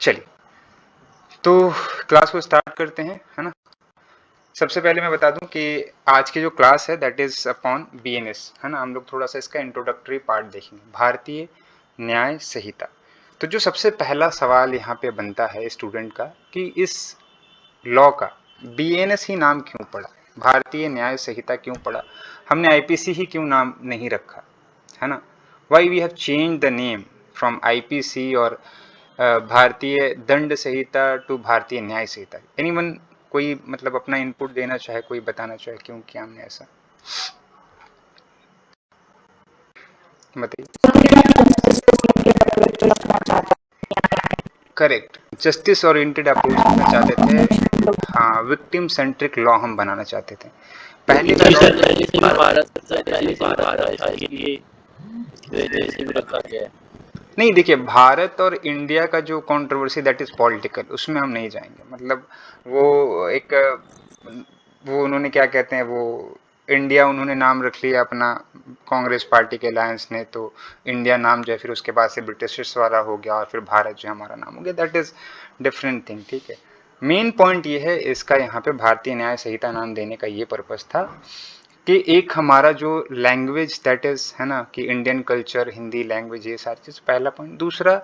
चलिए तो क्लास को स्टार्ट करते हैं, है ना। सबसे पहले मैं बता दूं कि आज की जो क्लास है दैट इज अपॉन बीएनएस, है ना। हम लोग थोड़ा सा इसका इंट्रोडक्टरी पार्ट देखेंगे, भारतीय न्याय संहिता। तो जो सबसे पहला सवाल यहाँ पे बनता है स्टूडेंट का कि इस लॉ का बीएनएस ही नाम क्यों पड़ा, भारतीय न्याय संहिता क्यों पड़ा, हमने आईपीसी ही क्यों नाम नहीं रखा, है ना। Why we have change the name from IPC और भारतीय दंड संहिता टू भारतीय न्याय संहिता। एनीवन कोई मतलब अपना इनपुट देना चाहे, कोई बताना चाहे क्यों किया हमने ऐसा, बताइए। करेक्ट, जस्टिस ओरिएंटेड अप्रोच करना चाहते थे, हाँ, विक्टिम सेंट्रिक लॉ हम बनाना चाहते थे। पहले नहीं, देखिए भारत और इंडिया का जो कंट्रोवर्सी दैट इज पॉलिटिकल, उसमें हम नहीं जाएंगे। मतलब वो एक वो उन्होंने क्या कहते हैं, वो इंडिया उन्होंने नाम रख लिया अपना कांग्रेस पार्टी के अलायंस ने, तो इंडिया नाम जो है फिर उसके बाद से ब्रिटिश वाला हो गया और फिर भारत जो हमारा नाम हो गया, दैट इज डिफरेंट थिंग, ठीक है। मेन पॉइंट ये है इसका, यहाँ पे भारतीय न्याय संहिता नाम देने का ये पर्पस था कि एक हमारा जो लैंग्वेज दैट इज, है ना, कि इंडियन कल्चर, हिंदी लैंग्वेज, ये सारी चीज, पहला पॉइंट। दूसरा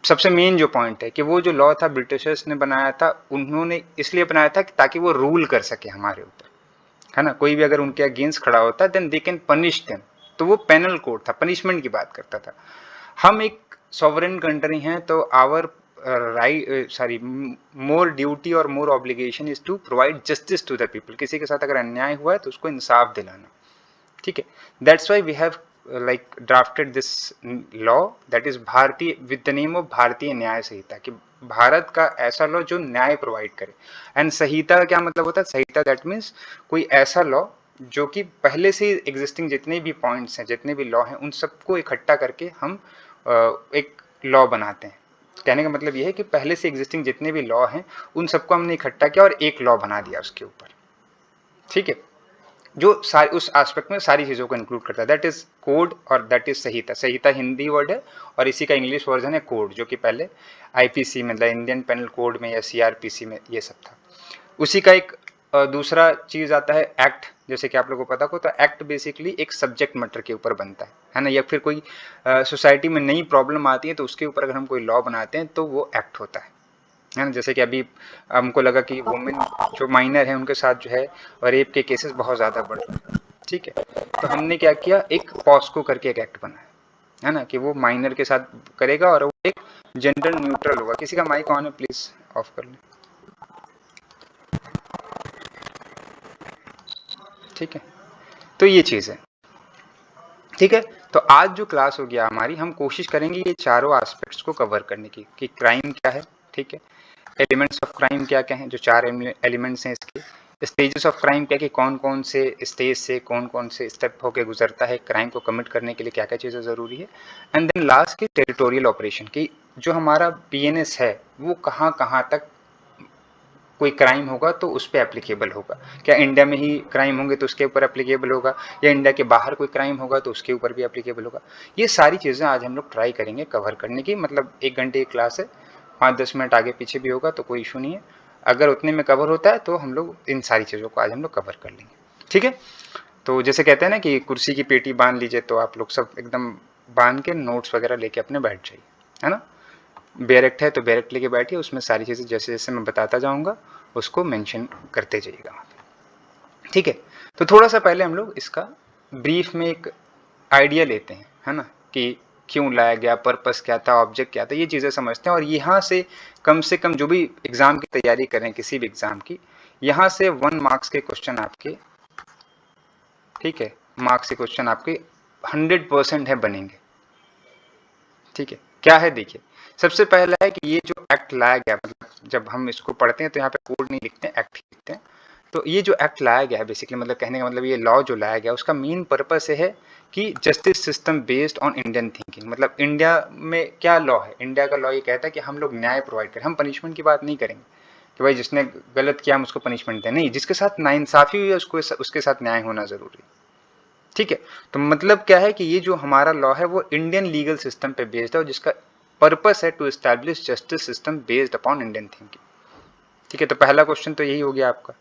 सबसे मेन जो पॉइंट है कि वो जो लॉ था ब्रिटिशर्स ने बनाया था, उन्होंने इसलिए बनाया था कि ताकि वो रूल कर सके हमारे ऊपर, है ना। कोई भी अगर उनके अगेंस्ट खड़ा होता then they can punish them, तो वो पेनल कोड था, पनिशमेंट की बात करता था। हम एक सॉवरेन कंट्री हैं तो आवर राइट मोर ड्यूटी और more obligation is to provide justice to the people. किसी के साथ अगर अन्याय हुआ है तो उसको इंसाफ दिलाना, ठीक है। That's why we have like drafted this law that is भारतीय with the name of भारतीय न्याय संहिता, कि भारत का ऐसा लॉ जो न्याय प्रोवाइड करे। एंड संहिता का क्या मतलब होता है, संहिता दैट मीन्स कोई ऐसा लॉ जो कि पहले से एग्जिस्टिंग जितने भी पॉइंट्स हैं, जितने भी लॉ हैं, उन सबको इकट्ठा करके हम एक लॉ बनाते हैं। कहने का मतलब यह है कि पहले से एग्जिस्टिंग जितने भी लॉ हैं उन सबको हमने इकट्ठा किया और एक लॉ बना दिया उसके ऊपर, ठीक है, जो सारी उस एस्पेक्ट में सारी चीजों को इंक्लूड करता है। दैट इज कोड और that is Samhita. Samhita Hindi word है और इसी का इंग्लिश वर्जन है कोड, जो कि पहले आईपीसी मतलब इंडियन पेनल कोड में या सीआरपीसी में ये सब था। उसी का एक दूसरा चीज आता है एक्ट, जैसे कि आप लोगों को पता हो, तो एक्ट बेसिकली एक सब्जेक्ट मैटर के ऊपर बनता है ना। या फिर कोई सोसाइटी में नई प्रॉब्लम आती है तो उसके ऊपर अगर हम कोई लॉ बनाते हैं तो वो एक्ट होता है ना। जैसे कि अभी हमको लगा कि वुमेन जो माइनर है उनके साथ जो है रेप के केसेस बहुत ज़्यादा बढ़ रहे हैं, ठीक है। तो हमने क्या किया, एक पॉस्को करके एक एक्ट बनाया, है ना, कि वो माइनर के साथ करेगा और वो एक जेंडर न्यूट्रल होगा। किसी का माइक ऑन है, प्लीज ऑफ कर लें, ठीक है। तो ये चीज़ है, ठीक है। तो आज जो क्लास हो गया हमारी, हम कोशिश करेंगे ये चारों एस्पेक्ट्स को कवर करने की, कि क्राइम क्या है, ठीक है, एलिमेंट्स ऑफ क्राइम क्या क्या हैं, जो चार एलिमेंट्स हैं इसके, स्टेजेस ऑफ क्राइम क्या, कि कौन कौन से स्टेज से कौन कौन से स्टेप होके गुजरता है, क्राइम को कमिट करने के लिए क्या क्या चीज़ें ज़रूरी है, एंड देन लास्ट की टेरिटोरियल ऑपरेशन, की जो हमारा बीएनएस है वो कहाँ कहाँ तक कोई क्राइम होगा तो उस पर एप्लीकेबल होगा। क्या इंडिया में ही क्राइम होंगे तो उसके ऊपर एप्लीकेबल होगा, या इंडिया के बाहर कोई क्राइम होगा तो उसके ऊपर भी एप्लीकेबल होगा। ये सारी चीज़ें आज हम लोग ट्राई करेंगे कवर करने की। मतलब 1 घंटे की क्लास है, 5-10 मिनट आगे पीछे भी होगा तो कोई इशू नहीं है। अगर उतने में कवर होता है तो हम लोग इन सारी चीज़ों को आज हम लोग कवर कर लेंगे, ठीक है। तो जैसे कहते हैं ना कि कुर्सी की पेटी बांध लीजिए, तो आप लोग सब एकदम बांध के नोट्स वगैरह लेके अपने बैठ जाइए, है ना। बेरेक्ट है तो बेरेक्ट लेके बैठिए, उसमें सारी चीज़ें जैसे जैसे मैं बताता जाऊँगा उसको मेंशन करते जाइएगा, ठीक है। तो थोड़ा सा पहले हम लोग इसका ब्रीफ में एक आइडिया लेते हैं, है ना, कि क्यों लाया गया, पर्पस क्या था, ऑब्जेक्ट क्या था, ये चीज़ें समझते हैं। और यहाँ से कम जो भी एग्ज़ाम की तैयारी करें, किसी भी एग्ज़ाम की, यहाँ से 1 मार्क्स के क्वेश्चन आपके, ठीक है, मार्क्स के क्वेश्चन आपके 100% है बनेंगे, ठीक है। क्या है देखिए, सबसे पहला है कि ये जो एक्ट लाया गया, मतलब जब हम इसको पढ़ते हैं तो यहाँ पे कोड नहीं लिखते हैं, एक्ट लिखते हैं। तो ये जो एक्ट लाया गया है बेसिकली, मतलब कहने का मतलब ये लॉ जो लाया गया उसका मेन पर्पस है कि justice system based on Indian thinking. मतलब इंडिया में क्या लॉ है, इंडिया का लॉ ये कहता है कि हम लोग न्याय प्रोवाइड करें। हम पनिशमेंट की बात नहीं करेंगे कि भाई जिसने गलत किया हम उसको पनिशमेंट दें, नहीं, जिसके साथ नाइंसाफी हुई है उसको उसके साथ न्याय होना जरूरी है, ठीक है। तो मतलब क्या है कि ये जो हमारा लॉ है वो इंडियन लीगल सिस्टम पे बेस्ड है, और जिसका पर्पस है to establish justice system based upon Indian thinking. ठीक है, तो पहला क्वेश्चन तो यही हो गया आपका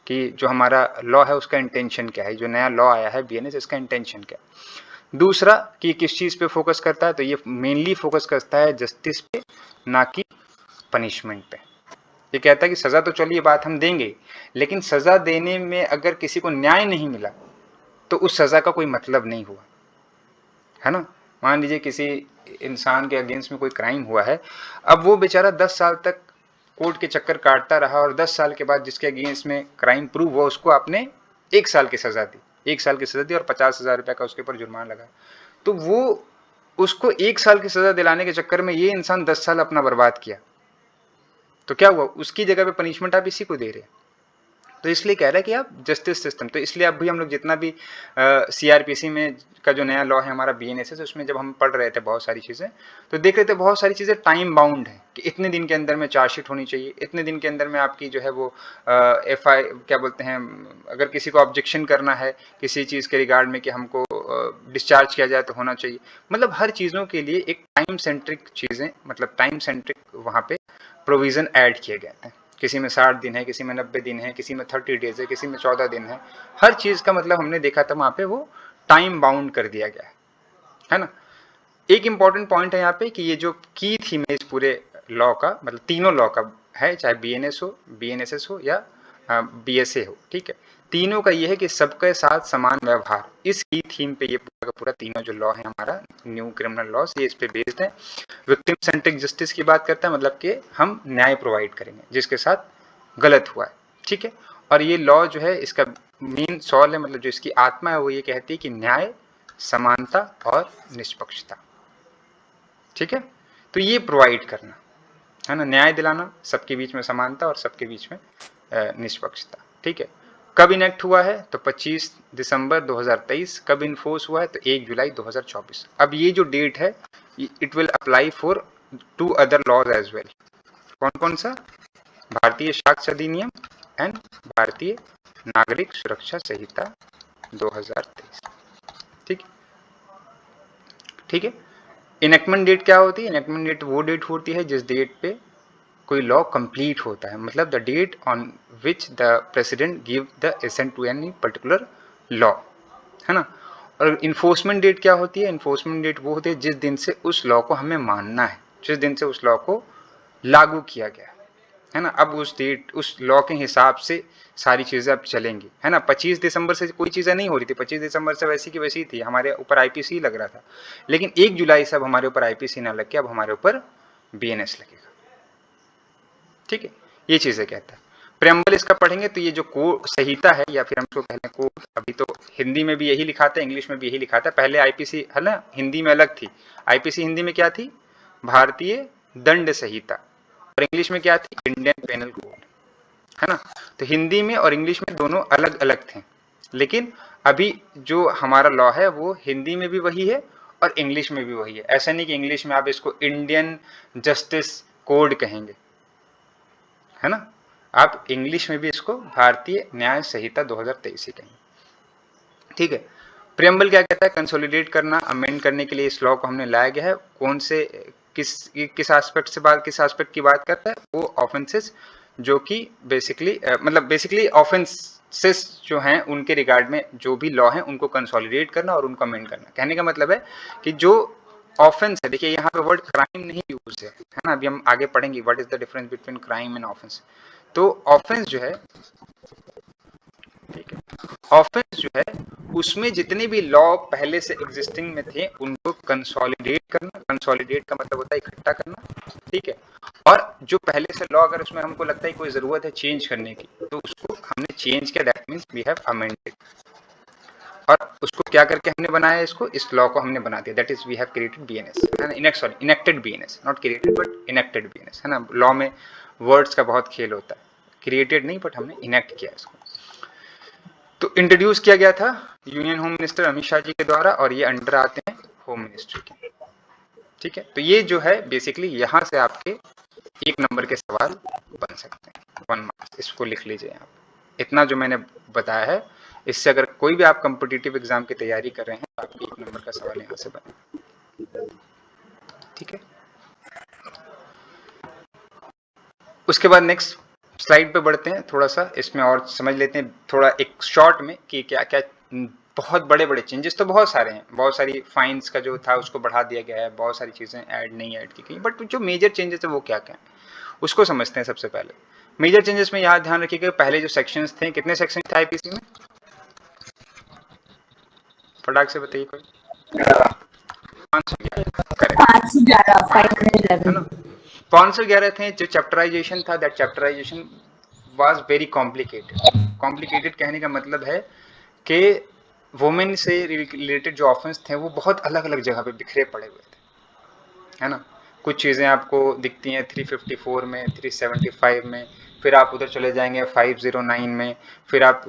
कि जो हमारा लॉ है उसका इंटेंशन क्या है, जो नया लॉ आया है बीएनएस इसका इंटेंशन क्या है। दूसरा कि किस चीज पे फोकस करता है, तो ये मेनली फोकस करता है जस्टिस पे, ना कि पनिशमेंट पे। ये कहता है कि सजा तो चलिए बात हम देंगे, लेकिन सजा देने में अगर किसी को न्याय नहीं मिला तो उस सजा का कोई मतलब नहीं हुआ, है ना। मान लीजिए किसी इंसान के अगेंस्ट में कोई क्राइम हुआ है, अब वो बेचारा 10 साल तक कोर्ट के चक्कर काटता रहा और 10 साल के बाद जिसके अगेंस्ट में क्राइम प्रूव हुआ उसको आपने 1 साल की सजा दी, 1 साल की सजा दी और 50,000 रुपए का उसके ऊपर जुर्माना लगा, तो वो उसको 1 साल की सजा दिलाने के चक्कर में ये इंसान 10 साल अपना बर्बाद किया, तो क्या हुआ, उसकी जगह पे पनिशमेंट आप इसी को दे रहे हैं। तो इसलिए कह रहा है कि आप जस्टिस सिस्टम, तो इसलिए अब भी हम लोग जितना भी सीआरपीसी में का जो नया लॉ है हमारा बीएनएसएस, उसमें जब हम पढ़ रहे थे बहुत सारी चीज़ें, तो देख रहे थे बहुत सारी चीज़ें टाइम बाउंड है कि इतने दिन के अंदर में चार्जशीट होनी चाहिए, इतने दिन के अंदर में आपकी जो है वो एफआई क्या बोलते हैं, अगर किसी को ऑब्जेक्शन करना है किसी चीज़ के रिगार्ड में कि हमको डिस्चार्ज किया जाए तो होना चाहिए। मतलब हर चीज़ों के लिए एक टाइम सेंट्रिक चीज़ें, मतलब टाइम सेंट्रिक वहाँ पे प्रोविज़न ऐड किए गए थे। किसी में 60 दिन है, किसी में 90 दिन है, किसी में 30 डेज है, किसी में 14 दिन है। हर चीज का मतलब हमने देखा था वहां पे वो टाइम बाउंड कर दिया गया है ना। एक इंपॉर्टेंट पॉइंट है यहाँ पे कि ये जो की थीम है इस पूरे लॉ का, मतलब तीनों लॉ का है, चाहे बीएनएस हो, बीएनएसएस हो या बीएसए हो, ठीक है, तीनों का ये है कि सबके साथ समान व्यवहार। इस की थीम पे ये पूरा का पूरा तीनों जो लॉ है हमारा न्यू क्रिमिनल लॉ, ये इस पे बेस्ड है। विक्टिम सेंट्रिक जस्टिस की बात करता है, मतलब कि हम न्याय प्रोवाइड करेंगे जिसके साथ गलत हुआ है, ठीक है। और ये लॉ जो है इसका मेन सॉल है, मतलब जो इसकी आत्मा है वो ये कहती है कि न्याय, समानता और निष्पक्षता, ठीक है। तो ये प्रोवाइड करना है ना, न्याय दिलाना, सबके बीच में समानता और सबके बीच में निष्पक्षता, ठीक है। कब इनेक्ट हुआ है, तो 25 दिसंबर 2023। कब इन्फोर्स हुआ है, तो 1 जुलाई 2024। अब ये जो डेट है it will apply for 2 other laws as well. कौन कौन सा, भारतीय साक्ष्य अधिनियम एंड भारतीय नागरिक सुरक्षा संहिता 2023, ठीक, ठीक है। इनेक्टमेंट डेट क्या होती है, इनेक्टमेंट डेट वो डेट होती है जिस डेट पे कोई लॉ कंप्लीट होता है, मतलब the date on which the president give the assent to any particular law, है ना। और इन्फोर्समेंट डेट क्या होती है, इन्फोर्समेंट डेट वो होती है जिस दिन से उस लॉ को हमें मानना है, जिस दिन से उस लॉ को लागू किया गया है ना। अब उस डेट, उस लॉ के हिसाब से सारी चीजें अब चलेंगी, है ना। 25 दिसंबर से कोई चीजें नहीं हो रही थी, 25 दिसंबर से वैसी की वैसी थी, हमारे ऊपर आईपीसी लग रहा था, लेकिन 1 जुलाई से अब हमारे ऊपर आईपीसी ना लग के अब हमारे ऊपर बीएनएस लगेगा, ठीक है। ये चीजें कहता है। प्रेम्बल इसका पढ़ेंगे तो ये जो कोड संहिता है, या फिर हम इसको पहले कोड, अभी तो हिंदी में भी यही लिखा था, इंग्लिश में भी यही लिखा था, पहले आईपीसी है ना हिंदी में अलग थी, आईपीसी हिंदी में क्या थी, भारतीय दंड संहिता, और इंग्लिश में क्या थी, इंडियन पेनल कोड, है ना। तो हिंदी में और इंग्लिश में दोनों अलग अलग थे, लेकिन अभी जो हमारा लॉ है वो हिंदी में भी वही है और इंग्लिश में भी वही है। ऐसा नहीं कि इंग्लिश में आप इसको इंडियन जस्टिस कोड कहेंगे, है ना, आप इंग्लिश में भी इसको भारतीय न्याय संहिता 2023 ही कहेंगे, ठीक है। प्रियम्बल क्या कहता है, कंसोलिडेट करना, अमेंड करने के लिए इस लॉ को हमने लाया गया है। कौन से किस एस्पेक्ट से बात, किस एस्पेक्ट की बात करता है, वो ऑफेंसेस जो कि बेसिकली मतलब बेसिकली ऑफेंसेस जो हैं उनके रिगार्ड में जो भी लॉ हैं उनको कंसोलिडेट करना और उनको अमेंड करना। कहने का मतलब है कि जो ऑफेंस है, देखिए यहाँ पे वर्ड क्राइम नहीं यूज है ना, अभी हम आगे पढ़ेंगे what is the difference between crime and offence. तो ऑफेंस जो है, ठीक है, ऑफेंस जो है उसमें जितने भी लॉ पहले से एग्जिस्टिंग में थे उनको कंसोलिडेट करना, कंसोलिडेट का मतलब होता है इकट्ठा करना, ठीक है। और जो पहले से लॉ अगर उसमें हमको लगता है कोई जरूरत है चेंज करने की, तो उसको हमने चेंज किया, that means we have amended. और उसको क्या करके हमने बनाया, इसको, इस लॉ को हमने बना दिया, that is we have created BNS, है ना, enacted BNS, not created but enacted BNS, है ना। लॉ में वर्ड्स का बहुत खेल होता है, क्रिएटेड नहीं बट हमने इनेक्ट किया इसको। तो इंट्रोड्यूस किया गया था union home minister Amit Shah ji के द्वारा, और ये अंडर आते हैं होम मिनिस्ट्री के, ठीक है। तो ये जो है बेसिकली यहाँ से आपके 1 नंबर के सवाल बन सकते हैं, 1 मार्क्स, इसको लिख लीजिए आप। इतना जो मैंने बताया है, इससे अगर कोई भी आप कॉम्पिटिटिव एग्जाम की तैयारी कर रहे हैं तो आपके 1 नंबर का सवाल यहाँ से बने, ठीक है। उसके बाद नेक्स्ट स्लाइड पे बढ़ते हैं, थोड़ा सा इसमें और समझ लेते हैं थोड़ा एक शॉर्ट में कि क्या क्या बहुत बड़े बड़े चेंजेस तो बहुत सारे हैं, बहुत सारी फाइन्स का जो था उसको बढ़ा दिया गया है, बहुत सारी चीज़ें ऐड नहीं ऐड की गई, बट जो मेजर चेंजेस है वो क्या क्या है उसको समझते हैं। सबसे पहले मेजर चेंजेस में यहाँ ध्यान रखिएगा, पहले जो सेक्शंस थे, कितने सेक्शन थे आईपीसी में, फटाक से बताइए कोई। 511, करेक्ट, 511 है ना। 511 थे। जो चैप्टराइजेशन था, that chapterisation was very complicated. Complicated कहने का मतलब है कि वुमेन से रिलेटेड जो ऑफेंस थे वो बहुत अलग अलग जगह पे बिखरे पड़े हुए थे, है ना। कुछ चीज़ें आपको दिखती हैं 354 में, 375 में, फिर आप उधर चले जाएंगे 509 में, फिर आप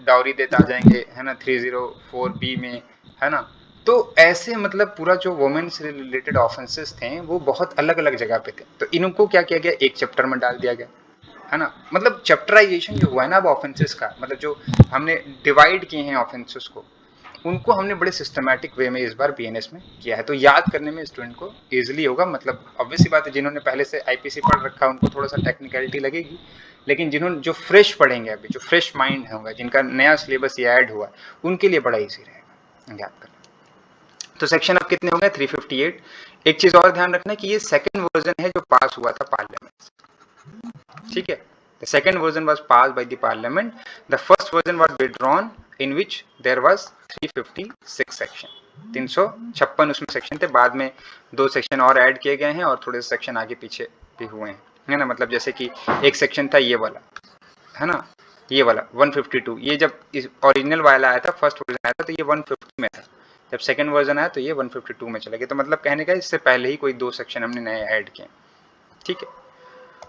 डाउरी देते आ जाएंगे, है ना, 304B में, है ना। तो ऐसे मतलब पूरा जो वुमेन से रिलेटेड ऑफेंसेस थे वो बहुत अलग अलग जगह पे थे, तो इनको क्या किया गया, एक चैप्टर में डाल दिया गया, है ना। मतलब चैप्टराइजेशन जो हुआ है ना अब ऑफेंसेस का, मतलब जो हमने डिवाइड किए हैं ऑफेंसेस को, उनको हमने बड़े सिस्टमैटिक वे में इस बार बीएनएस में किया है, तो याद करने में स्टूडेंट को इजीली होगा। मतलब ऑब्वियस सी बात है, जिन्होंने पहले से आईपीसी पढ़ रखा है उनको थोड़ा सा टेक्निकलिटी लगेगी, लेकिन जिन्होंने जो फ्रेश पढ़ेंगे अभी, जो फ्रेश माइंड होगा, जिनका नया सिलेबस ये ऐड हुआ, उनके लिए बड़ा ईजी रहेगा याद करना। तो सेक्शन अब कितने हो गए, 358। एक चीज और ध्यान रखना कि ये सेकंड वर्जन है जो पास हुआ था पार्लियामेंट से, ठीक है। The second version was passed by the parliament. The first version was withdrawn, in which there was 356 section. 356 उसमें सेक्शन थे, बाद में 2 सेक्शन और ऐड किए गए हैं और थोड़े से सेक्शन आगे पीछे भी हुए हैं, है ना। मतलब जैसे कि एक सेक्शन था ये वाला, है ना, ये वाला 152, ये जब ओरिजिनल वाला आया था, फर्स्ट वर्जन आया था तो ये 150 में था, जब सेकंड वर्जन आया तो ये 152 में चला गया। तो मतलब कहने का इससे पहले ही कोई 2 सेक्शन हमने नए ऐड किए, ठीक है।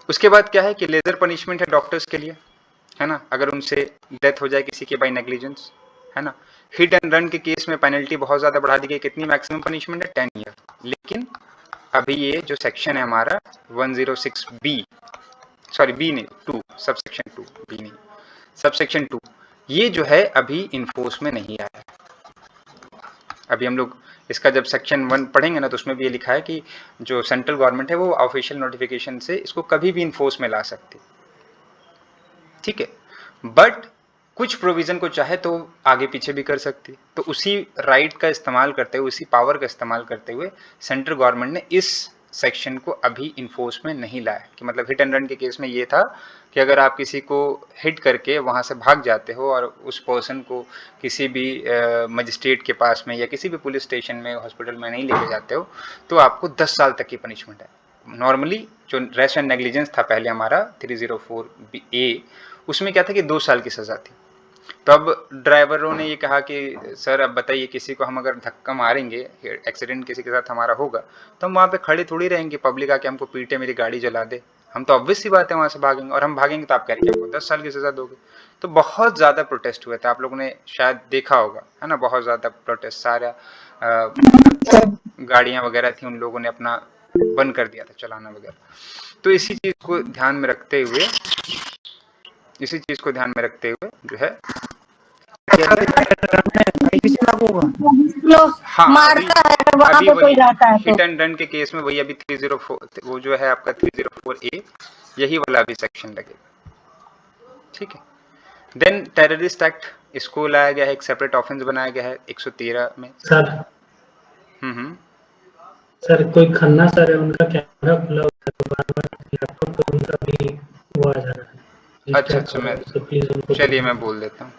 उसके बाद क्या है कि लेजर पनिशमेंट है डॉक्टर्स के लिए, है ना, अगर उनसे डेथ हो जाए किसी के बाई नेग्लिजेंस, है ना। हिट एंड रन के केस में पेनल्टी बहुत ज्यादा बढ़ा दी गई, कितनी मैक्सिमम पनिशमेंट है, 10 ईयर। लेकिन अभी ये जो सेक्शन है हमारा 106B, सॉरी बी नहीं, 2, सब सेक्शन 2, बी नहीं, सब सेक्शन 2, ये जो है अभी इन्फोर्स में नहीं आया है। अभी हम लोग इसका जब सेक्शन 1 पढ़ेंगे ना तो उसमें भी ये लिखा है कि जो सेंट्रल गवर्नमेंट है वो ऑफिशियल नोटिफिकेशन से इसको कभी भी इन्फोर्स में ला सकती, ठीक है। बट कुछ प्रोविजन को चाहे तो आगे पीछे भी कर सकती, तो उसी राइट का इस्तेमाल करते हुए, उसी पावर का इस्तेमाल करते हुए सेंट्रल गवर्नमेंट ने इस सेक्शन को अभी इन्फोर्स में नहीं लाया। कि मतलब हिट एंड रन के केस में ये था कि अगर आप किसी को हिट करके वहां से भाग जाते हो और उस पर्सन को किसी भी मजिस्ट्रेट के पास में या किसी भी पुलिस स्टेशन में, हॉस्पिटल में नहीं लेके जाते हो, तो आपको 10 साल तक की पनिशमेंट है। नॉर्मली जो रेस्ट एंड नेग्लिजेंस था पहले हमारा 304A, उसमें क्या था कि 2 साल की सजा थी। तो अब ड्राइवरों ने ये कहा कि सर अब बताइए, किसी को हम अगर धक्का मारेंगे, एक्सीडेंट किसी के साथ हमारा होगा, तो हम वहाँ पे खड़े थोड़ी रहेंगे, पब्लिक आके हमको पीटे, मेरी गाड़ी जला दे, हम तो ऑब्वियस सी बात है वहाँ से भागेंगे, और हम भागेंगे तो आप कह रहे हैं हमको 10 साल की सजा दोगे। तो बहुत ज़्यादा प्रोटेस्ट हुए थे, आप लोगों ने शायद देखा होगा, है ना, बहुत ज़्यादा प्रोटेस्ट, सारा गाड़ियाँ वगैरह थी, उन लोगों ने अपना बंद कर दिया था चलाना वगैरह। तो इसी चीज़ को ध्यान में रखते हुए, इसी चीज़ को ध्यान में रखते हुए जो है हाँ, मारता है वहां अभी पे कोई वही जाता है तो हिट एंड रन के केस में वही अभी 304, वो जो है आपका 304A, यही वाला अभी सेक्शन लगेगा, ठीक है। देन टेररिस्ट एक्ट, इसको लाया गया है, एक सेपरेट ऑफेंस बनाया गया है 113 में। सर हम्म। सर कोई खन्ना सर है, उनका कैमरा खुला होता है बार-बार लैपटॉप पे, उनका भी वो आ जा रहा है, अच्छा डिस्ट्रैक्ट अच्छा, हो रहा मैं, है, तो प्लीज उनको चलिए मैं बोल देता हूँ।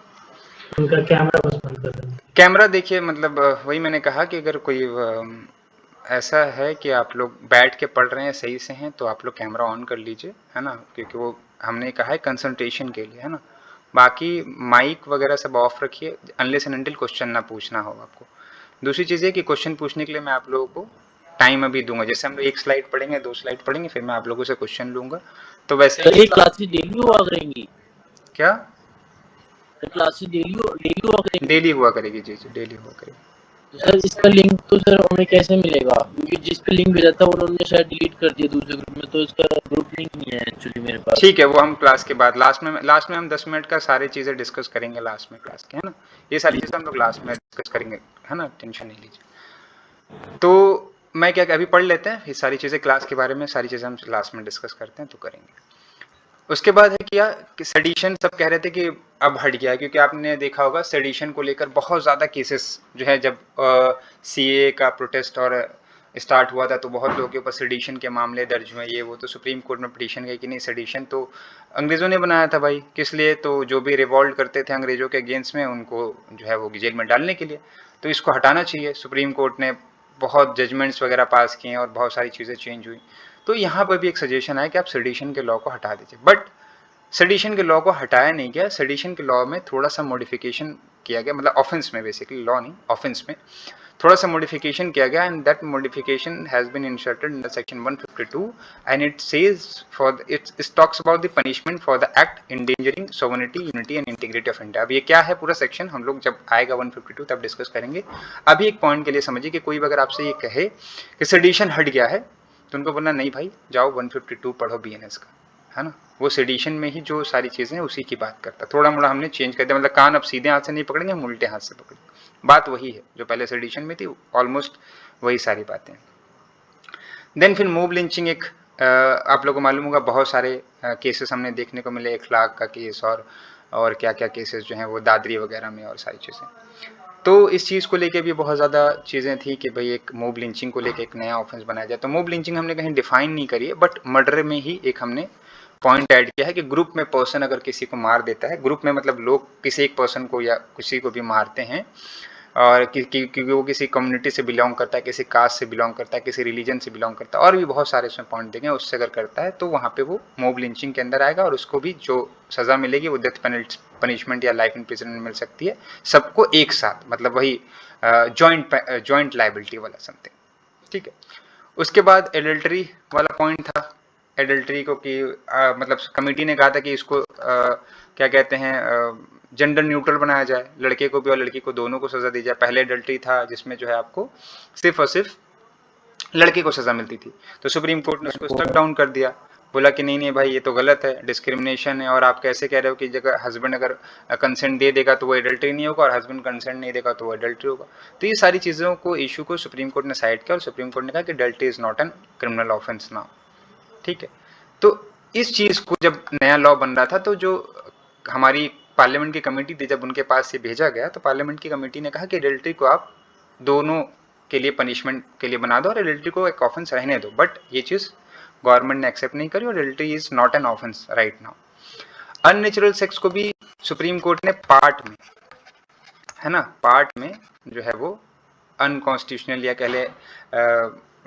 उनका कैमरा बस बंद कर दें। कैमरा देखिए, मतलब वही मैंने कहा कि अगर कोई ऐसा है कि आप लोग बैठ के पढ़ रहे हैं, सही से हैं, तो आप लोग कैमरा ऑन कर लीजिए, है ना, क्योंकि वो हमने कहा है कंसंट्रेशन के लिए, है ना। बाकी माइक वगैरह सब ऑफ रखिए, अनलेस एंड अनटिल क्वेश्चन ना पूछना हो आपको। दूसरी चीज़ है कि क्वेश्चन पूछने के लिए मैं आप लोगों को टाइम अभी दूंगा, जैसे हम लोग 1 स्लाइड पढ़ेंगे, 2 स्लाइड पढ़ेंगे, फिर मैं आप लोगों से क्वेश्चन लूंगा। तो वैसे सर ये क्लासेस डेली हुआ करेंगी क्या, सर? क्लासेस डेली हुआ करेंगी? डेली हुआ करेगी, जी जी डेली हुआ करेगी। तो सर इसका लिंक तो सर हमें कैसे मिलेगा? क्योंकि जिस पे लिंक भेजा था उन्होंने शायद डिलीट कर दिया दूसरे ग्रुप में, तो इसका ग्रुप लिंक नहीं है एक्चुअली मेरे पास। ठीक है, वो हम क्लास के बाद लास्ट में हम 10 मिनट का सारी चीज़ें डिस्कस करेंगे लास्ट में क्लास के, है ना। ये सारी चीज़ें हम लोग लास्ट में डिस्कस करेंगे, है ना, टेंशन नहीं लीजिए। तो मैं क्या, अभी पढ़ लेते हैं, ये सारी चीज़ें क्लास के बारे में, सारी चीज़ें हम लास्ट में डिस्कस करते हैं तो करेंगे। उसके बाद है कि सेडिशन, सब कह रहे थे कि अब हट गया, क्योंकि आपने देखा होगा सेडिशन को लेकर बहुत ज़्यादा केसेस जो है, जब सीए का प्रोटेस्ट और स्टार्ट हुआ था तो बहुत लोगों के ऊपर सेडिशन के मामले दर्ज हुए, ये वो, तो सुप्रीम कोर्ट में पिटीशन गई कि नहीं, सेडिशन तो अंग्रेज़ों ने बनाया था भाई, किस लिए, तो जो भी रिवॉल्ट करते थे अंग्रेज़ों के अगेंस्ट में उनको जो है वो जेल में डालने के लिए, तो इसको हटाना चाहिए। सुप्रीम कोर्ट ने बहुत जजमेंट्स वगैरह पास किए और बहुत सारी चीज़ें चेंज हुई। तो यहाँ पर भी एक सजेशन है कि आप सेडिशन के लॉ को हटा दीजिए, बट सेडिशन के लॉ को हटाया नहीं गया, सेडिशन के लॉ में थोड़ा सा मॉडिफिकेशन किया गया, मतलब ऑफेंस में, बेसिकली लॉ नहीं, ऑफेंस में थोड़ा सा मॉडिफिकेशन किया गया, and that modification has been inserted in the section 152 and it says for it talks about the punishment for the act endangering sovereignty, unity and integrity of India. अब ये क्या है पूरा सेक्शन, हम लोग जब आएगा 152 तब डिस्कस करेंगे। अभी एक पॉइंट के लिए समझिए कि कोई अगर आपसे ये कहे कि सेडिशन हट गया है, तो उनको बोलना नहीं भाई, जाओ 152 पढ़ो बीएनएस का, है ना, वो सेडिशन में ही जो सारी चीज़ें हैं उसी की बात करता है। थोड़ा मोड़ा हमने चेंज कर दिया, मतलब कान अब सीधे हाथ से नहीं पकड़ेंगे, हम उल्टे हाथ से पकड़ेंगे, बात वही है जो पहले सेडिशन में थी, ऑलमोस्ट वही सारी बातें। देन फिर मोब लिंचिंग, एक आप लोगों को मालूम होगा बहुत सारे केसेस हमने देखने को मिले, 1 लाख का केस और क्या क्या केसेस जो हैं वो दादरी वगैरह में और सारी चीज़ें। तो इस चीज़ को लेके भी बहुत ज़्यादा चीज़ें थी कि भाई एक मोब लिंचिंग को लेके एक नया ऑफेंस बनाया जाए। तो मोब लिंचिंग हमने कहीं डिफाइन नहीं करी है, बट मर्डर में ही एक हमने पॉइंट ऐड किया है कि ग्रुप में पर्सन अगर किसी को मार देता है, ग्रुप में मतलब लोग किसी एक पर्सन को या किसी को भी मारते हैं, और क्योंकि वो किसी कम्युनिटी से बिलोंग करता है, किसी कास्ट से बिलोंग करता है, किसी रिलीजन से बिलोंग करता है, और भी बहुत सारे इसमें पॉइंट देंगे, उससे अगर करता है तो वहाँ पे वो मोब लिंचिंग के अंदर आएगा, और उसको भी जो सज़ा मिलेगी वो डेथ पनिशमेंट या लाइफ इम्प्रिजनमेंट मिल सकती है, सबको एक साथ, मतलब वही जॉइंट लाइबिलिटी वाला समथिंग, ठीक है। उसके बाद एडल्टरी वाला पॉइंट था, एडल्टरी को कि मतलब कमेटी ने कहा था कि इसको क्या कहते हैं, जेंडर न्यूट्रल बनाया जाए, लड़के को भी और लड़की को दोनों को सज़ा दी जाए। पहले एडल्टरी था जिसमें जो है आपको सिर्फ और सिर्फ लड़के को सज़ा मिलती थी, तो सुप्रीम कोर्ट ने उसको स्ट्रक डाउन कर दिया, बोला कि नहीं नहीं भाई ये तो गलत है, डिस्क्रिमिनेशन है, और आप कैसे कह रहे हो कि जगह हस्बैंड अगर कंसेंट दे देगा तो वो एडल्टरी नहीं होगा, और हस्बैंड कंसेंट नहीं देगा तो वो एडल्टरी होगा। तो ये सारी चीज़ों को, इशू को सुप्रीम कोर्ट ने साइड किया, और सुप्रीम कोर्ट ने कहा कि adultery is not an criminal offence now, ठीक है। तो इस चीज़ को जब नया लॉ बन रहा था, तो जो हमारी पार्लियामेंट की कमेटी थी, जब उनके पास ये भेजा गया, तो पार्लियामेंट की कमेटी ने कहा कि एडल्टरी को आप दोनों के लिए पनिशमेंट के लिए बना दो, और एडल्टरी को एक ऑफेंस रहने दो, बट ये चीज़ गवर्नमेंट ने एक्सेप्ट नहीं करी, और adultery is not an offence right now. Unnatural sex को भी सुप्रीम कोर्ट ने पार्ट में, है ना, पार्ट में जो है वो अनकॉन्स्टिट्यूशनल या कह ले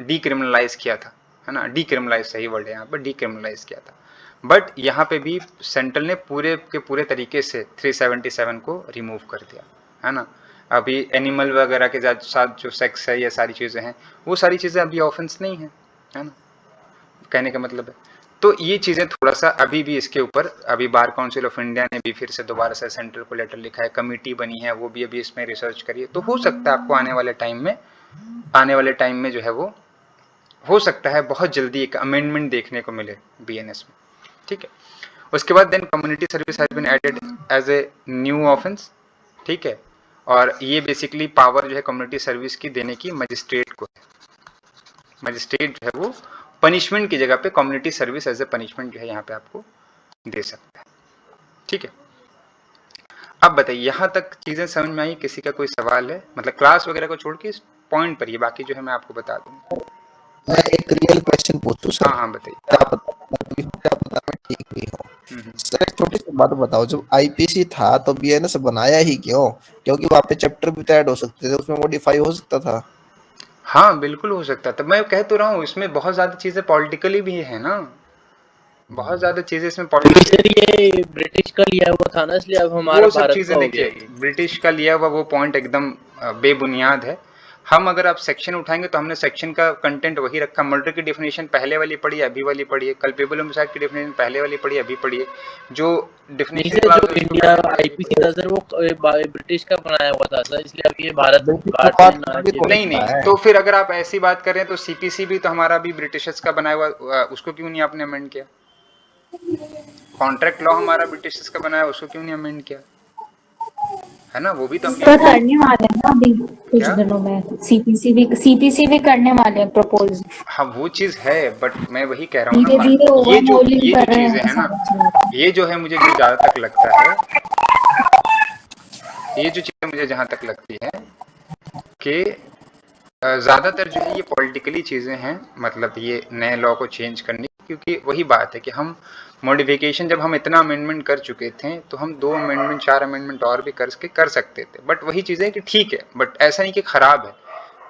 डीक्रिमिनलाइज किया था, है ना, डीक्रिमिनलाइज सही वर्ड है यहाँ पर, डीक्रिमिनलाइज किया था। बट यहाँ पे भी सेंट्रल ने पूरे के पूरे तरीके से 377 को रिमूव कर दिया, है ना। अभी एनिमल वगैरह के साथ जो सेक्स है, ये सारी चीज़ें हैं, वो सारी चीज़ें अभी ऑफेंस नहीं है, है ना, कहने का मतलब है। तो ये चीज़ें थोड़ा सा अभी भी इसके ऊपर, अभी बार काउंसिल ऑफ इंडिया ने भी फिर से दोबारा से सेंटर को लेटर लिखा है, कमेटी बनी है, वो भी अभी इसमें रिसर्च करिए, तो हो सकता है आपको आने वाले टाइम में जो है वो हो सकता है बहुत जल्दी एक अमेंडमेंट देखने को मिले बीएनएस में, ठीक है। उसके बाद then community service has been added as a new offence, ठीक है, और ये बेसिकली पावर जो है कम्युनिटी सर्विस की देने की मजिस्ट्रेट को है, मजिस्ट्रेट जो है वो पनिशमेंट की जगह पे community service as a punishment जो है यहाँ पे आपको दे सकता है, ठीक है। अब बताइए यहाँ तक चीजें समझ में आई, किसी का कोई सवाल है, मतलब क्लास वगैरह को छोड़ के इस पॉइंट पर ही, बाकी जो है मैं आपको बता दूँ। मैं एक रियल क्वेश्चन पूछूं सर? हाँ हाँ बताइए। क्या पता मैं ठीक भी हूँ सर। एक छोटी सी बात बताओ, जब आईपीसी था तो बीएनएस बनाया ही क्यों? क्योंकि वहाँ पे चैप्टर भी ऐड हो सकते थे, उसमें मॉडिफाई हो सकता था। हाँ बिल्कुल हो सकता था, मैं कह तो रहा हूँ इसमें बहुत ज्यादा चीजें पॉलिटिकली भी है ना, बहुत ज्यादा चीजें इसमें सर ये ब्रिटिश का लिया हुआ था ना, इसलिए अब हमारा वो सब भारत चीजें का हो देखिए, गया। ब्रिटिश का लिया हुआ वो पॉइंट एकदम बेबुनियाद है। हम अगर आप सेक्शन उठाएंगे तो हमने सेक्शन का कंटेंट वही रखा, मर्डर की डेफिनेशन पहले वाली पढ़ी है, अभी वाली पढ़ी है, कल्पेबल होमिसाइड की डेफिनेशन पहले वाली पढ़ी है, अभी पढ़ी है, जो नहीं डेफिनेशन सर, जो इंडिया आईपीसी था सर वो ब्रिटिश का बनाया हुआ था सर, इसलिए अब ये भारत नहीं नहीं, तो फिर अगर आप ऐसी बात करें तो सीपीसी भी तो हमारा भी ब्रिटिशर्स का बनाया हुआ, उसको क्यों नहीं आपने अमेंड किया? कॉन्ट्रैक्ट लॉ हमारा ब्रिटिशर्स का बनाया, उसको क्यों नहीं अमेंड किया, है ना, वो भी तो अपनी पर अपनी करने वाले हैं ना अभी कुछ क्या। दिनों में सीपीसी भी करने वाले हैं प्रपोज। हाँ वो चीज़ है, बट मैं वही कह रहा हूँ ना, धीरे धीरे ओवरहोलिंग ये जो कर रहे चीज़ें हैं हैं ना, सारी चीजें। ये जो है मुझे जो ज़्यादा तक लगता है, ये जो चीज़ें मुझे जहाँ तक लगती है कि ज़्यादातर जो है ये पॉलिटिकली चीज़ें हैं, मतलब ये नए लॉ को चेंज करने की, क्योंकि वही बात है कि हम मॉडिफिकेशन जब हम इतना अमेंडमेंट कर चुके थे तो हम 2 अमेंडमेंट 4 अमेंडमेंट और भी कर सकते थे, बट वही चीज़ें कि ठीक है, बट ऐसा नहीं कि ख़राब है,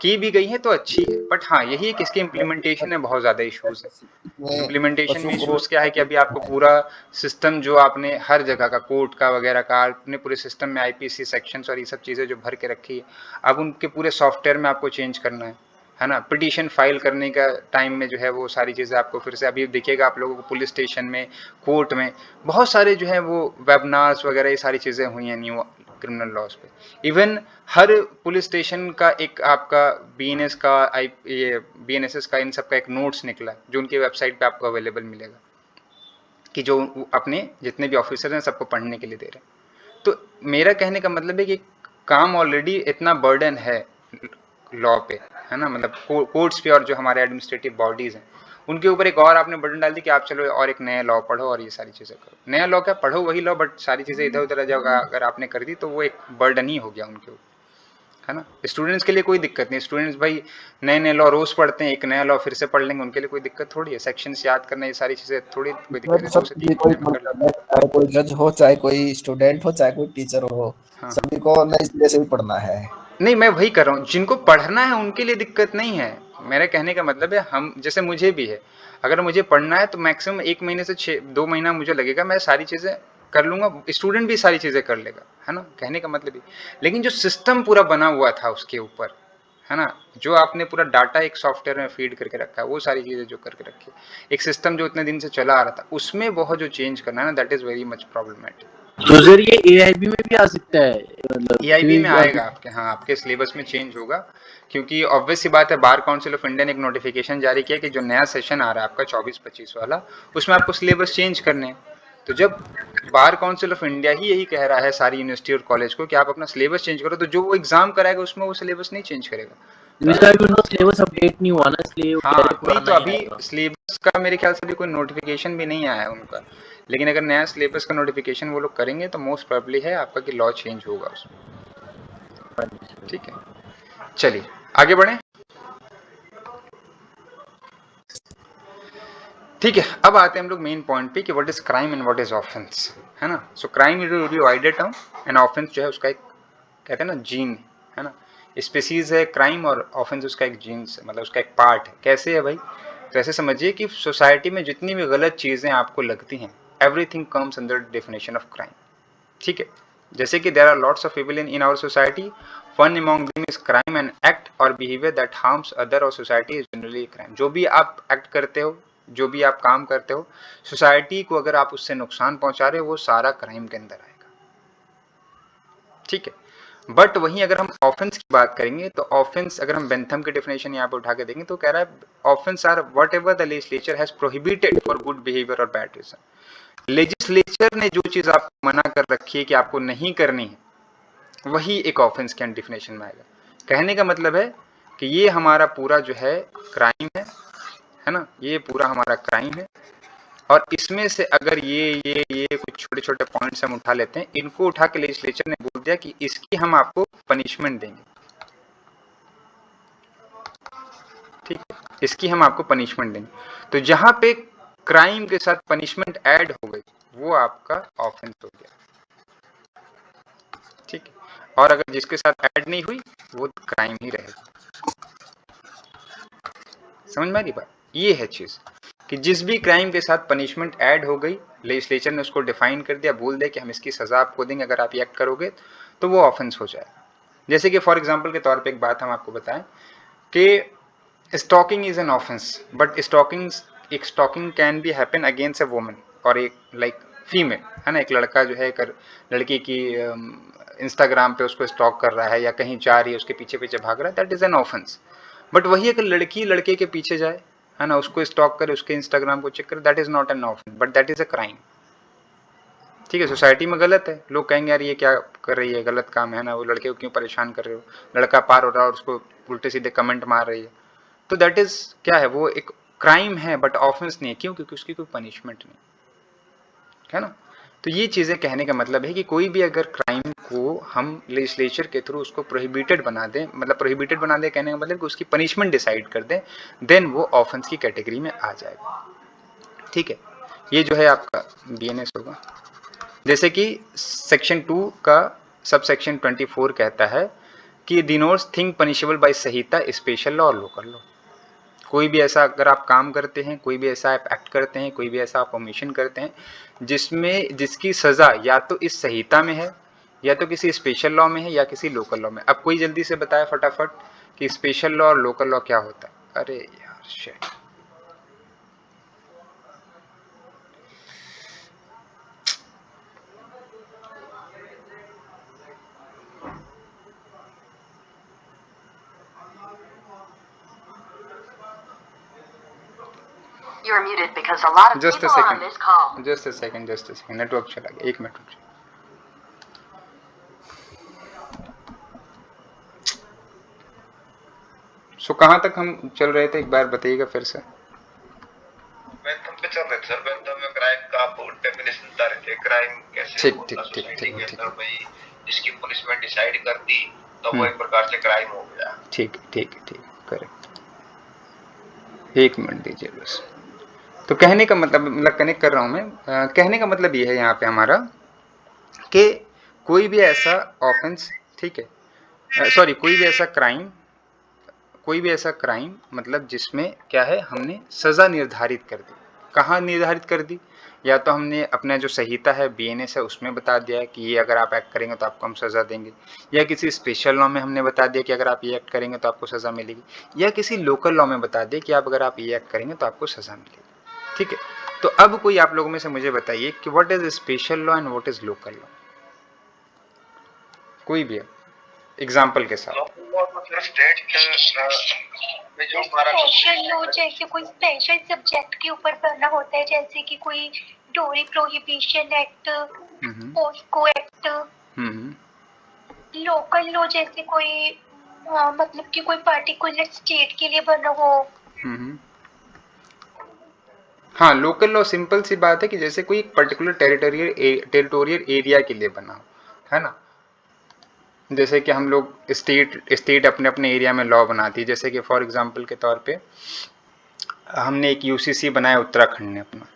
की भी गई है तो अच्छी है, बट हाँ यही है कि इसके इम्प्लीमेंटेशन में बहुत ज़्यादा इश्यूज़ है। इसमें इम्प्लीमेंटेशन पशु में को इश्यूज़ क्या है कि अभी आपको पूरा सिस्टम जो आपने हर जगह का कोर्ट का वगैरह का आपने पूरे सिस्टम में आईपीसी सेक्शंस और ये सब चीज़ें जो भर के रखी है, अब उनके पूरे सॉफ्टवेयर में आपको चेंज करना है ना। पिटीशन फाइल करने का टाइम में जो है वो सारी चीज़ें आपको फिर से, अभी देखिएगा आप लोगों को पुलिस स्टेशन में, कोर्ट में बहुत सारे जो है वो वेबिनार्स वगैरह ये सारी चीज़ें हुई हैं न्यू क्रिमिनल लॉज पे। इवन हर पुलिस स्टेशन का एक आपका बीएनएस का ये बीएनएसएस का इन सब का एक नोट्स निकला जो उनकी वेबसाइट पे आपको अवेलेबल मिलेगा, कि जो अपने जितने भी ऑफिसर हैं सबको पढ़ने के लिए दे रहे हैं। तो मेरा कहने का मतलब है कि काम ऑलरेडी इतना बर्डन है लॉ पे, है ना, मतलब कोर्ट्स पे और जो हमारे एडमिनिस्ट्रेटिव बॉडीज हैं उनके ऊपर एक और आपने बर्डन डाल दी कि आप चलो और एक नया लॉ पढ़ो और ये सारी चीज़ें करो। नया लॉ क्या, पढ़ो वही लॉ, बट सारी चीज़ें इधर उधर जाएगा अगर आपने कर दी तो वो एक बर्डन ही हो गया उनके ऊपर, है ना। स्टूडेंट्स के लिए कोई दिक्कत नहीं, स्टूडेंट्स भाई नए नए लॉ रोज पढ़ते हैं, एक नया लॉ फिर से पढ़ लेंगे, उनके लिए कोई दिक्कत थोड़ी है। सेक्शंस याद करना ये सारी चीज़ें थोड़ी कोई इसमें दिक्कत तो है, 2 सर से 3 भी कोई महीने में कर लेंगे। चाहे कोई जज हो, चाहे कोई स्टूडेंट हो, चाहे कोई टीचर हो, हाँ हाँ, सभी को नए सिरे से भी पढ़ना है। नहीं मैं वही कर रहा हूँ, जिनको पढ़ना है उनके लिए दिक्कत नहीं है। मेरे कहने का मतलब है, हम जैसे मुझे भी है, अगर मुझे पढ़ना है तो मैक्सिमम 1 महीने से 2 महीना मुझे लगेगा, मैं सारी चीज़ें कर लूँगा, स्टूडेंट भी सारी चीज़ें कर लेगा, है ना, कहने का मतलब ही। लेकिन जो सिस्टम पूरा बना हुआ था उसके ऊपर, है ना, जो आपने पूरा डाटा एक सॉफ्टवेयर में फीड करके रखा है, वो सारी चीज़ें जो करके रखी है, एक सिस्टम जो इतने दिन से चला आ रहा था, उसमें बहुत जो चेंज करना है ना, that is very much problematic. तो सर ये एआईबी में भी आ सकता है, मतलब एआईबी में क्योंकि आएगा आपके, हाँ आपके सिलेबस में चेंज होगा, क्योंकि ऑब्वियस सी बात है, बार काउंसिल ऑफ इंडिया ने एक नोटिफिकेशन जारी किया कि जो नया सेशन आ रहा है आपका 24-25 वाला, उसमें आपको सिलेबस चेंज करने हैं। तो जब बार काउंसिल ऑफ इंडिया ही यही कह रहा है सारी यूनिवर्सिटी और कॉलेज को कि आप अपना सिलेबस चेंज करो, तो जो वो एग्जाम कराएगा उसमें वो सिलेबस नहीं चेंज करेगा। तो इसका भी उनका सिलेबस अपडेट नहीं हुआ ना, इसलिए वो कह रहे हाँ नहीं, पुराना तो ही अभी आएगा। सिलेबस का मेरे ख्याल से भी कोई नोटिफिकेशन भी नहीं आया है उनका, लेकिन अगर नया सिलेबस का नोटिफिकेशन वो लोग करेंगे तो मोस्ट प्रोबेबली है आपका कि लॉ चेंज होगा उसमें। ठीक है, चलिए आगे बढ़ें। ठीक है, अब आते हैं हम लोग मेन पॉइंट पे कि what is crime and what is offence, है ना। So crime is a divided term and offence जो है उसका एक, कहते हैं ना, जीन, है ना, स्पीसीज है क्राइम और ऑफेंस उसका एक जीन्स है, मतलब उसका एक पार्ट है। कैसे है भाई, तो ऐसे समझिए कि सोसाइटी में जितनी भी गलत चीजें आपको लगती हैं, everything comes under definition of crime. ठीक है, जैसे कि there are lots of people in our society, one among them is crime and act और बिहेवियर दैट हार्म्स अदर और सोसाइटी इज जनरली क्राइम। जो भी आप एक्ट करते हो, जो भी आप काम करते हो, सोसाइटी को अगर आप उससे नुकसान पहुंचा रहे हो, वो सारा क्राइम के अंदर आएगा। ठीक है, बट वहीं अगर हम ऑफेंस की बात करेंगे तो ऑफेंस, अगर हम बेंथम की डेफिनेशन यहाँ पे उठा के देंगे तो कह रहा है offence are whatever the legislature has prohibited for good behaviour और बैड रीजन। लेजिस्लेचर ने जो चीज आपको मना कर रखी है कि आपको नहीं करनी है, वही एक ऑफेंस के डेफिनेशन में आएगा। कहने का मतलब है कि ये हमारा पूरा जो है क्राइम है ना, ये पूरा हमारा क्राइम है, और इसमें से अगर ये कुछ छोटे छोटे पॉइंट्स हम उठा लेते हैं, इनको उठा के लेजिस्लेचर ने बोल दिया कि इसकी हम आपको पनिशमेंट देंगे। ठीक है, इसकी हम आपको पनिशमेंट देंगे। तो जहां पे क्राइम के साथ पनिशमेंट ऐड हो गई, वो आपका ऑफेंस हो गया। ठीक है, और अगर जिसके साथ ऐड नहीं हुई वो क्राइम ही रहेगा। समझ में आ रही बात, ये है चीज कि जिस भी क्राइम के साथ पनिशमेंट ऐड हो गई, लेजिस्लेचर ने उसको डिफाइन कर दिया, बोल दिया कि हम इसकी सजा आपको देंगे अगर आप ये एक्ट करोगे, तो वो ऑफेंस हो जाएगा। जैसे कि फॉर एग्जांपल के तौर पे एक बात हम आपको बताएं कि stalking is an offence, but stalking can be happen against a woman और एक लाइक फीमेल, है ना। एक लड़का जो है एक लड़की की इंस्टाग्राम पे उसको स्टॉक कर रहा है या कहीं जा रही है उसके पीछे पीछे भाग रहा है, that is an offence. But वही एक लड़की लड़के के पीछे जाए, है ना, उसको स्टॉक करे, उसके इंस्टाग्राम को चेक करे, that is not an offence but that is a crime. ठीक है, सोसाइटी में गलत है, लोग कहेंगे यार ये क्या कर रही है, गलत काम है ना, वो लड़के को क्यों परेशान कर रहे हो, लड़का पार हो रहा है और उसको उल्टे सीधे कमेंट मार रही है, तो दैट इज क्या है, वो एक क्राइम है बट ऑफेंस नहीं है। क्यों? क्योंकि उसकी कोई पनिशमेंट नहीं है ना। तो ये चीजें कहने का मतलब है कि कोई भी अगर क्राइम को हम लेजिस्लेचर के थ्रू उसको प्रोहिबिटेड बना दें, मतलब प्रोहिबिटेड बना दें कहने का मतलब कि उसकी पनिशमेंट डिसाइड कर दें, देन वो ऑफेंस की कैटेगरी में आ जाएगा। ठीक है, ये जो है आपका बीएनएस होगा। जैसे कि सेक्शन 2 का सब सेक्शन 24 कहता है कि डिनोट्स थिंग पनिशेबल बाय संहिता, स्पेशल लॉ और लोकल लॉ। कोई भी ऐसा अगर आप काम करते हैं, कोई भी ऐसा आप एक्ट करते हैं, कोई भी ऐसा आप ओमिशन करते हैं जिसकी सजा या तो इस संहिता में है, या तो किसी स्पेशल लॉ में है, या किसी लोकल लॉ में। अब कोई जल्दी से बताए फटाफट कि स्पेशल लॉ और लोकल लॉ क्या होता है। अरे यार shit, You're muted because a lot of just people are on this call. Just second network चला गया, 1 मिनट रुकिए। सो कहाँ तक हम चल रहे थे, एक बार बताइएगा फिर से। वेंथम पे चल रहे थे सर। वेंथम में क्राइम का आप डेफिनेशन बता रहे थे, क्राइम कैसे ठीक होता ठीक ठीक सोसाइटी ठीक के ठीक अंदर, भाई जिसकी पुनिशमेंट डिसाइड कर दी तो वो एक प्रकार से क्राइम हो गया। ठीक ठीक ठीक, करेक्ट। 1 मिनट दीजिए बस। तो कहने का मतलब कनेक्ट कर रहा हूं मैं, कहने का मतलब ये है यहाँ पे हमारा कि कोई भी ऐसा ऑफेंस, ठीक है, सॉरी कोई भी ऐसा क्राइम मतलब जिसमें क्या है, हमने सजा निर्धारित कर दी। कहाँ निर्धारित कर दी? या तो हमने अपना जो संहिता है बीएनएस है उसमें बता दिया कि ये अगर आप एक्ट करेंगे तो आपको हम सजा देंगे, या किसी स्पेशल लॉ में हमने बता दिया कि अगर आप ये एक्ट करेंगे तो आपको सजा मिलेगी, या किसी लोकल लॉ में बता दिया कि आप अगर आप ये एक्ट करेंगे तो आपको सजा मिलेगी। ठीक है, तो अब कोई आप लोगों में से मुझे बताइए कि what is special law and what is local law, कोई भी एग्जाम्पल के साथ। मतलब स्टेट में जो हमारा स्पेशल लॉ जैसे कोई स्पेशल सब्जेक्ट के ऊपर बना होता है, जैसे कि कोई dowry prohibition act, POCSO act. Local law जैसे कोई मतलब कि कोई पर्टिकुलर स्टेट के लिए बना हो। हाँ, लोकल लॉ सिंपल सी बात है कि जैसे कोई पर्टिकुलर टेरिटोरियल एरिया के लिए बना है ना। जैसे कि हम लोग स्टेट अपने अपने एरिया में लॉ बनाती है, जैसे कि फॉर एग्जांपल के तौर पे हमने एक यूसीसी बनाया उत्तराखंड ने अपना,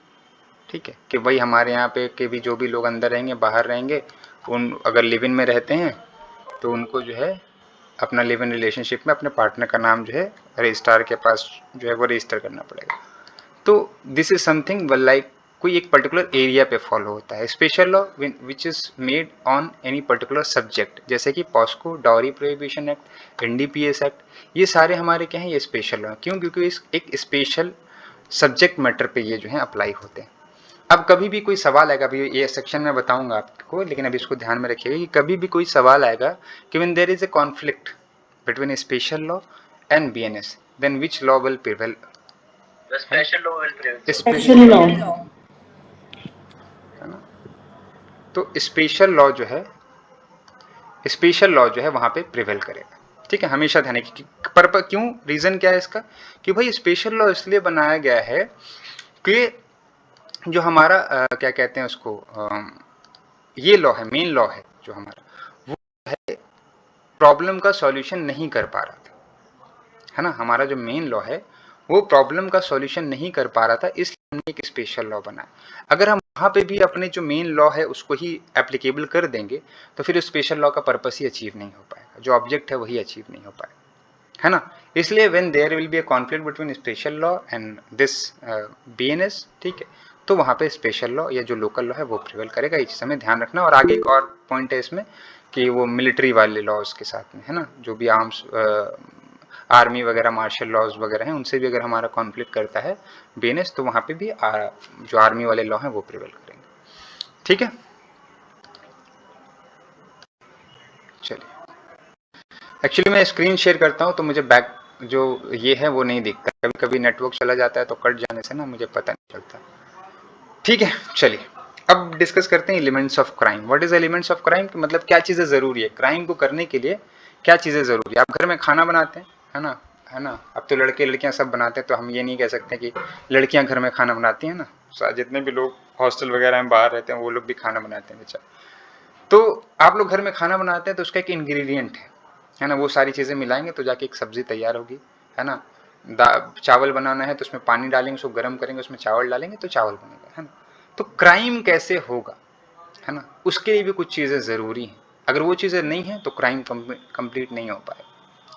ठीक है, कि भाई हमारे यहाँ पे के भी जो भी लोग अंदर रहेंगे बाहर रहेंगे, उन अगर लिव इन में रहते हैं तो उनको जो है अपना लिव इन रिलेशनशिप में अपने पार्टनर का नाम जो है रजिस्ट्रार के पास जो है वो रजिस्टर करना पड़ेगा। तो दिस इज समथिंग लाइक कोई एक पर्टिकुलर एरिया पे फॉलो होता है। Special law which is made on any particular subject, जैसे कि POCSO, dowry prohibition act, NDPS act, ये सारे हमारे क्या हैं, ये स्पेशल लॉ। क्यों? क्योंकि इस एक स्पेशल सब्जेक्ट मैटर पे ये जो है अप्लाई होते हैं। अब कभी भी कोई सवाल आएगा, अभी ये सेक्शन में बताऊंगा आपको, लेकिन अभी इसको ध्यान में रखिएगा कि कभी भी कोई सवाल आएगा कि when there is a conflict between special law and BNS, then which law will prevail? Special law will prevail. Special law. है ना। तो स्पेशल लॉ जो है वहां पे प्रिवेल करेगा। ठीक है, हमेशा ध्यान रखिए। पर क्यों, रीजन क्या है इसका, कि भाई स्पेशल लॉ इसलिए बनाया गया है कि जो हमारा क्या कहते हैं उसको, ये लॉ है, मेन लॉ है जो हमारा, वो है प्रॉब्लम का सॉल्यूशन नहीं कर पा रहा था, है ना। हमारा जो मेन लॉ है वो प्रॉब्लम का सॉल्यूशन नहीं कर पा रहा था, इसलिए हमने एक स्पेशल लॉ बनाया। अगर हम वहाँ पे भी अपने जो मेन लॉ है उसको ही एप्लीकेबल कर देंगे तो फिर स्पेशल लॉ का पर्पस ही अचीव नहीं हो पाएगा, जो ऑब्जेक्ट है वही अचीव नहीं हो पाएगा, है ना। इसलिए when there will be a conflict between special law and this BNS, ठीक है, तो वहाँ पे स्पेशल लॉ या जो लोकल लॉ है वो प्रिवेल करेगा। ये चीज़ हमें ध्यान रखना। और आगे एक और पॉइंट है इसमें कि वो मिलिट्री वाले लॉज के साथ में, है ना, जो भी आर्म्स आर्मी वगैरह मार्शल लॉज वगैरह हैं, उनसे भी अगर हमारा कॉन्फ्लिक्ट करता है बीएनएस, तो वहाँ पे भी जो आर्मी वाले लॉ हैं वो प्रिवेल करेंगे। ठीक है, चलिए। एक्चुअली मैं स्क्रीन शेयर करता हूँ तो मुझे बैक जो ये है वो नहीं दिखता, कभी कभी नेटवर्क चला जाता है तो कट जाने से ना मुझे पता नहीं चलता। ठीक है, चलिए। अब डिस्कस करते हैं elements of crime. What is elements of crime, मतलब क्या चीजें जरूरी है क्राइम को करने के लिए, क्या चीजें जरूरी है। आप घर में खाना बनाते हैं, है ना, अब तो लड़के लड़कियां सब बनाते हैं, तो हम ये नहीं कह सकते कि लड़कियां घर में खाना बनाती हैं ना। जितने भी लोग हॉस्टल वगैरह में बाहर रहते हैं वो लोग भी खाना बनाते हैं बेचा। तो आप लोग घर में खाना बनाते हैं तो उसका एक इंग्रेडिएंट है ना, वो सारी चीजें मिलाएंगे तो जाके एक सब्जी तैयार होगी, है ना। चावल बनाना है तो उसमें पानी डालेंगे, उसको गर्म करेंगे, उसमें चावल डालेंगे तो चावल बनेगा, है ना। तो क्राइम कैसे होगा, है ना, उसके लिए भी कुछ चीजें जरूरी हैं। अगर वो चीजें नहीं है तो क्राइम कंप्लीट नहीं हो पाएगा,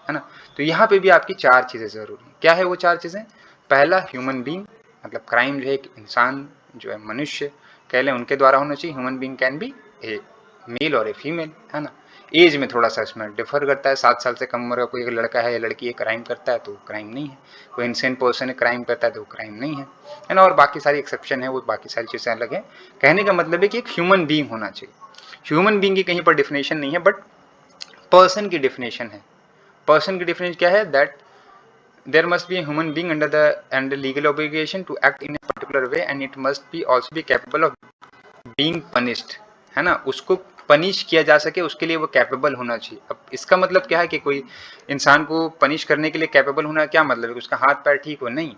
है ना। तो यहाँ पे भी आपकी 4 चीजें जरूरी हैं। क्या है वो 4 चीजें? पहला, ह्यूमन बीइंग, मतलब क्राइम जो है एक इंसान जो है, मनुष्य कह लें, उनके द्वारा होना चाहिए। Human being can be a male और ए फीमेल, है ना। एज में थोड़ा सा इसमें डिफर करता है, 7 साल से कम उम्र का कोई एक लड़का है या लड़की है क्राइम करता है तो क्राइम नहीं है, कोई इनसेंट पर्सन है क्राइम करता है तो क्राइम नहीं है ना। और बाकी सारी एक्सेप्शन है, वो बाकी सारी चीज़ें अलग है। कहने का मतलब है कि एक ह्यूमन बीइंग होना चाहिए। ह्यूमन बीइंग की कहीं पर डिफिनेशन नहीं है, बट पर्सन की डिफिनेशन है। पर्सन की डिफिनेशन क्या है? That there must be a human being under the legal obligation to act in a particular way and it must be also be capable of being punished, है ना। उसको punish किया जा सके उसके लिए वो कैपेबल होना चाहिए। अब इसका मतलब क्या है कि कोई इंसान को पनिश करने के लिए कैपेबल होना क्या मतलब है? उसका हाथ पैर ठीक हो? नहीं,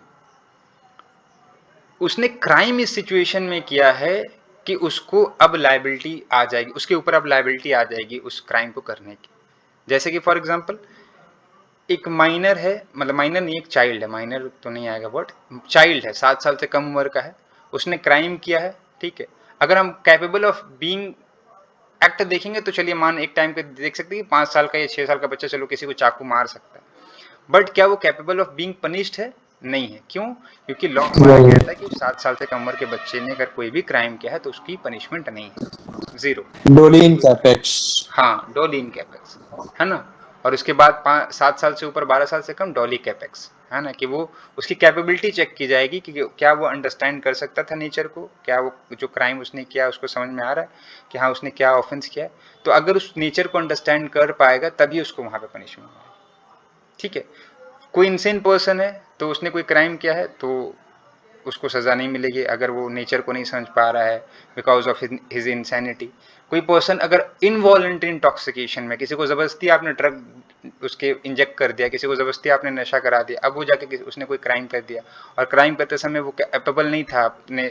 उसने क्राइम इस सिचुएशन में किया है कि उसको अब लायबिलिटी आ जाएगी, उसके ऊपर अब लायबिलिटी आ जाएगी उस क्राइम को करने की। जैसे कि फॉर एग्जाम्पल एक माइनर है, मतलब माइनर नहीं, एक चाइल्ड है, माइनर तो नहीं आएगा वर्ड, चाइल्ड है, 7 साल से कम उम्र का है, उसने क्राइम किया है, ठीक है। अगर हम कैपेबल ऑफ बीइंग एक्ट देखेंगे तो चलिए मान एक टाइम पे देख सकते हैं कि 5 साल का या 6 साल का बच्चा चलो किसी को चाकू मार सकता है, बट क्या वो कैपेबल ऑफ बीइंग पनिश्ड है? नहीं है। क्यों? क्योंकि लॉ कहता है कि 7 साल से कम उम्र के बच्चे ने अगर कोई भी क्राइम किया है तो उसकी पनिशमेंट नहीं है, 0। डोलिन कैपेक्स, हाँ, डोलिन कैपेक्स, है ना। और उसके बाद 7 साल से ऊपर 12 साल से कम डॉली कैपेक्स, है ना, कि वो उसकी कैपेबिलिटी चेक की जाएगी कि क्या वो अंडरस्टैंड कर सकता था नेचर को, क्या वो जो क्राइम उसने किया उसको समझ में आ रहा है कि हाँ उसने क्या ऑफेंस किया है। तो अगर उस नेचर को अंडरस्टैंड कर पाएगा तभी उसको वहाँ पे पनिशमेंट मिलेगी, ठीक है। कोई इनसेन पर्सन है तो उसने कोई क्राइम किया है तो उसको सज़ा नहीं मिलेगी अगर वो नेचर को नहीं समझ पा रहा है बिकॉज ऑफ हिज इंसैनिटी। कोई पर्सन अगर इनवॉलंटरी इंटॉक्सिकेशन में, किसी को ज़बरदस्ती आपने ड्रग उसके इंजेक्ट कर दिया, किसी को ज़बरदस्ती आपने नशा करा दिया, अब वो जाके उसने कोई क्राइम कर दिया और क्राइम करते समय वो कैपेबल नहीं था अपने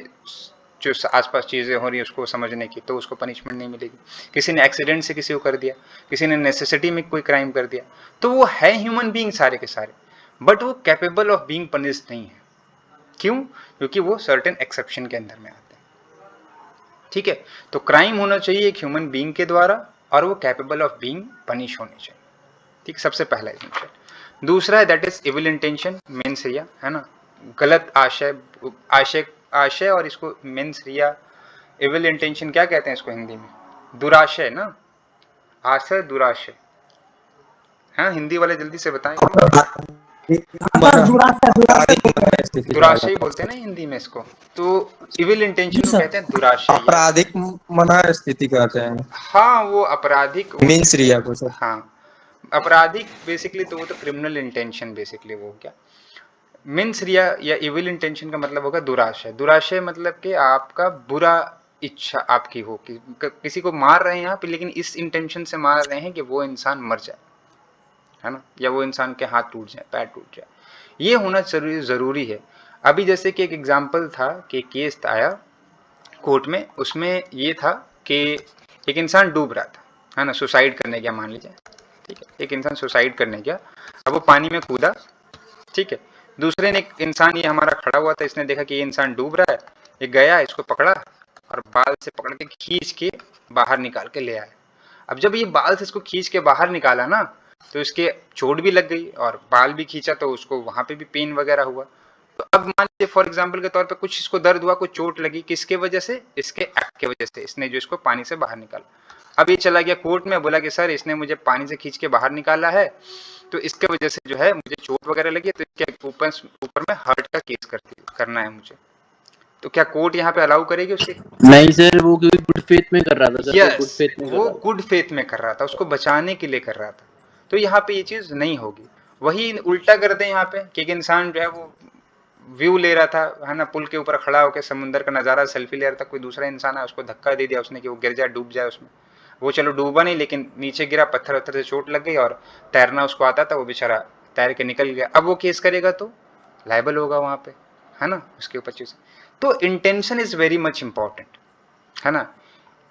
जो आसपास चीज़ें हो रही है उसको समझने की, तो उसको पनिशमेंट नहीं मिलेगी। किसी ने एक्सीडेंट से किसी को कर दिया, किसी ने नेसेसिटी में कोई क्राइम कर दिया, तो वो है ह्यूमन बीइंग सारे के सारे, बट वो कैपेबल ऑफ बीइंग पनिश्ड नहीं है। क्यों? क्योंकि वो सर्टेन एक्सेप्शन के अंदर में आते हैं, ठीक है। तो क्राइम होना चाहिए एक ह्यूमन बीइंग के द्वारा और वो कैपेबल ऑफ बीइंग पनिश होनी चाहिए, ठीक। सबसे पहला एसेंशियल। दूसरा है that is evil intention, mains रिया, है ना, गलत आशय, आशय और इसको मेंस रिया, इविल इंटेंशन क्या कहते हैं इसको हिंदी में? दुराशय ना, आशय दुराशय, हाँ हिंदी वाले जल्दी से बताएं। दुराशय बोलते हैं ना हिंदी में इसको, तो इविल इंटेंशन को कहते हैं दुराशय, आपराधिक मनस्थिति कहते हैं। हाँ वो आपराधिक मीन्स रिया को सर, हाँ आपराधिक बेसिकली तो वो तो क्रिमिनल इंटेंशन बेसिकली वो क्या मीन्स रिया या इविल इंटेंशन का मतलब होगा दुराशय। दुराशय मतलब कि आपका बुरा इच्छा आपकी हो कि किसी को मार रहे हैं आप, लेकिन इस इंटेंशन से मार रहे हैं कि वो इंसान मर जाए, है ना, या वो इंसान के हाथ टूट जाए, पैर टूट जाए, ये होना जरूरी है। अभी जैसे कि एक एग्जाम्पल था कि केस आया कोर्ट में, उसमें ये था कि एक इंसान डूब रहा था, है ना, सुसाइड करने गया मान लीजिए, ठीक है, एक इंसान सुसाइड करने गया, अब वो पानी में कूदा, ठीक है। दूसरे ने एक इंसान, ये हमारा खड़ा हुआ था, इसने देखा कि ये इंसान डूब रहा है, ये गया इसको पकड़ा और बाल से पकड़ के खींच के बाहर निकाल के ले आया। अब जब ये बाल से इसको खींच के बाहर निकाला ना तो इसके चोट भी लग गई और बाल भी खींचा तो उसको वहां पे भी पेन वगैरह हुआ। तो अब मान लीजिए फॉर एग्जांपल के तौर पे कुछ इसको दर्द हुआ, कुछ चोट लगी, किसके वजह से? इसके एक्ट के वजह से, इसने जो इसको पानी से बाहर निकाला। अब ये चला गया कोर्ट में, बोला कि सर इसने मुझे पानी से खींच के बाहर निकाला है तो इसके वजह से जो है मुझे चोट वगैरह लगी है, तो इसके ऊपर में हर्ट का केस करना है मुझे। तो क्या कोर्ट यहाँ पे अलाउ करेगी उसके? नहीं सर, वो क्योंकि गुड फेथ में कर रहा था सर, वो गुड फेथ में कर रहा था, उसको बचाने के लिए कर रहा था, तो यहाँ पे ये चीज नहीं होगी। वही उल्टा कर दे यहाँ पे कि एक इंसान जो है वो व्यू ले रहा था, है ना, पुल के ऊपर खड़ा होकर समुंदर का नज़ारा सेल्फी ले रहा था, कोई दूसरा इंसान है, उसको धक्का दे दिया उसने कि वो गिर जाए, डूब जाए उसमें। वो चलो डूबा नहीं, लेकिन नीचे गिरा, पत्थर वत्थर से चोट लग गई, और तैरना उसको आता था, वो बेचारा तैर के निकल गया। अब वो केस करेगा तो लायबल होगा वहाँ पे, है ना, उसके ऊपर चीज़। तो intention is very much important, है ना।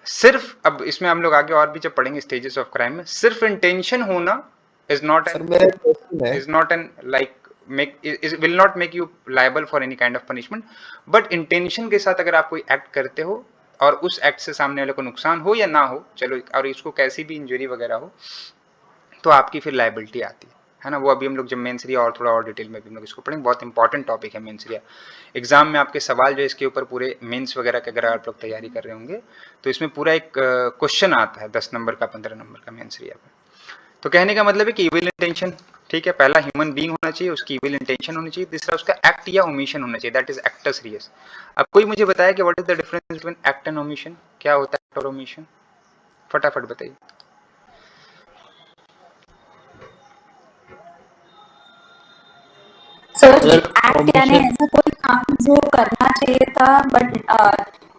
सिर्फ अब इसमें हम लोग आगे और भी जब पढ़ेंगे स्टेजेस ऑफ क्राइम में, सिर्फ इंटेंशन होना इज नॉट सर मेरा क्वेश्चन है, is not an like make is will not make you liable for any kind of punishment, but intention के साथ अगर आप कोई एक्ट करते हो और उस एक्ट से सामने वाले को नुकसान हो या ना हो, चलो, और इसको कैसी भी इंजरी वगैरह हो, तो आपकी फिर लाइबिलिटी आती है ना। वो अभी हम लोग जब मेंसरिया और थोड़ा और डिटेल में भी हम लोग इसको पढ़ेंगे, बहुत इंपॉर्टेंट टॉपिक है मेंसरिया। एग्जाम में आपके सवाल जो इसके ऊपर पूरे मेंस वगैरह के अगर आप लोग तैयारी कर रहे होंगे तो इसमें पूरा एक क्वेश्चन आता है 10 नंबर का, 15 नंबर का मेंसरिया पे। तो कहने का मतलब है कि इविल इंटेंशन, ठीक है, पहला ह्यूमन बीइंग होना चाहिए, उसकी इविल इंटेंशन होनी चाहिए, तीसरा उसका एक्ट या ओमिशन होना चाहिए, दैट इज एक्टस रियस। अब कोई मुझे बताया कि what is the difference between act and omission, क्या होता है एक्ट और ओमिशन, फटाफट बताइए। सर सर एक्ट यानी omission ऐसा कोई काम जो करना चाहिए था बट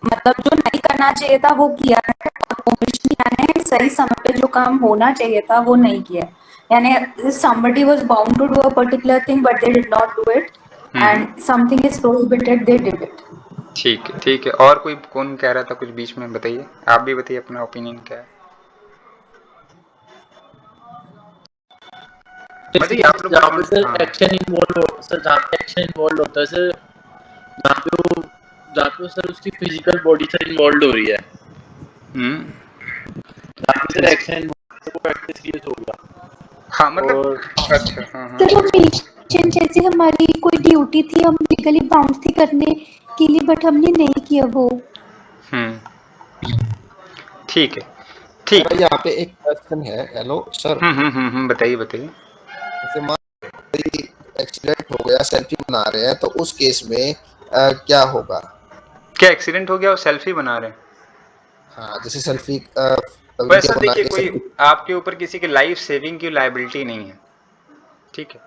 मतलब जो नहीं करना चाहिए था वो किया है, और ओमिशन यानी सही समय पे जो काम होना चाहिए था वो नहीं किया। यानी somebody was bound to do a particular thing but they did not do it and something is prohibited, they did it. ठीक है, ठीक है। और कोई कौन कह रहा था कुछ बीच में, बताइए, आप भी बताइए अपना ओपिनियन क्या है, बताइए आप लोग। जहाँ पे सर एक्शन इन्वॉल्व हो, सर जहाँ पे एक्शन इन्वॉल्व होता है सर, जहाँ पे सर उसकी फिजिकल बॉडी सर इन्वॉल्व हो रही है, जहाँ पे सर एक्शन वो एक्ट सीरियस होगा। हाँ मतलब अच्छा, हाँ हाँ सर ओमिशन जैसे हमारी कोई ड्यूटी थी, हम लीगली बाउंड थी करने के लिए बट हमने नहीं किया वो। ठीक है, ठीक सर यहाँ पे एक क्वेश्चन है। हेलो सर, बताइए बताइए। जैसे मान कोई एक्सीडेंट हो गया, सेल्फी बना रहे हैं, तो उस केस में क्या होगा? क्या एक्सीडेंट हो गया और सेल्फी बना रहे हैं? हाँ, जैसे सेल्फी वैसा देखिए, कोई आपके ऊपर किसी की लाइफ सेविंग की लायबिलिटी नहीं है, ठीक है,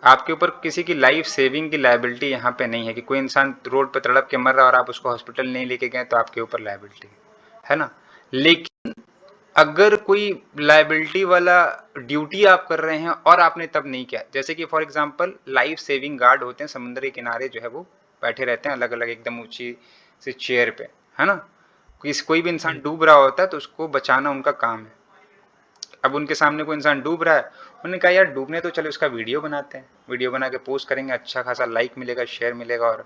आपके ऊपर किसी की लाइफ सेविंग की लायबिलिटी यहाँ पे नहीं है कि कोई इंसान रोड पर तड़प के मर रहा और आप उसको हॉस्पिटल नहीं लेके गए तो आपके ऊपर लायबिलिटी है ना। लेकिन अगर कोई लायबिलिटी वाला ड्यूटी आप कर रहे हैं और आपने तब नहीं किया, जैसे कि for example life saving guard होते हैं समुद्र के किनारे, जो है वो बैठे रहते हैं अलग अलग एकदम ऊंची सी चेयर पे, है ना, कोई भी इंसान डूब रहा होता है तो उसको बचाना उनका काम है। अब उनके सामने कोई इंसान डूब रहा है, उन्होंने कहा यार डूबने तो चलो, इसका वीडियो बनाते हैं, वीडियो बना के पोस्ट करेंगे, अच्छा खासा लाइक मिलेगा, शेयर मिलेगा और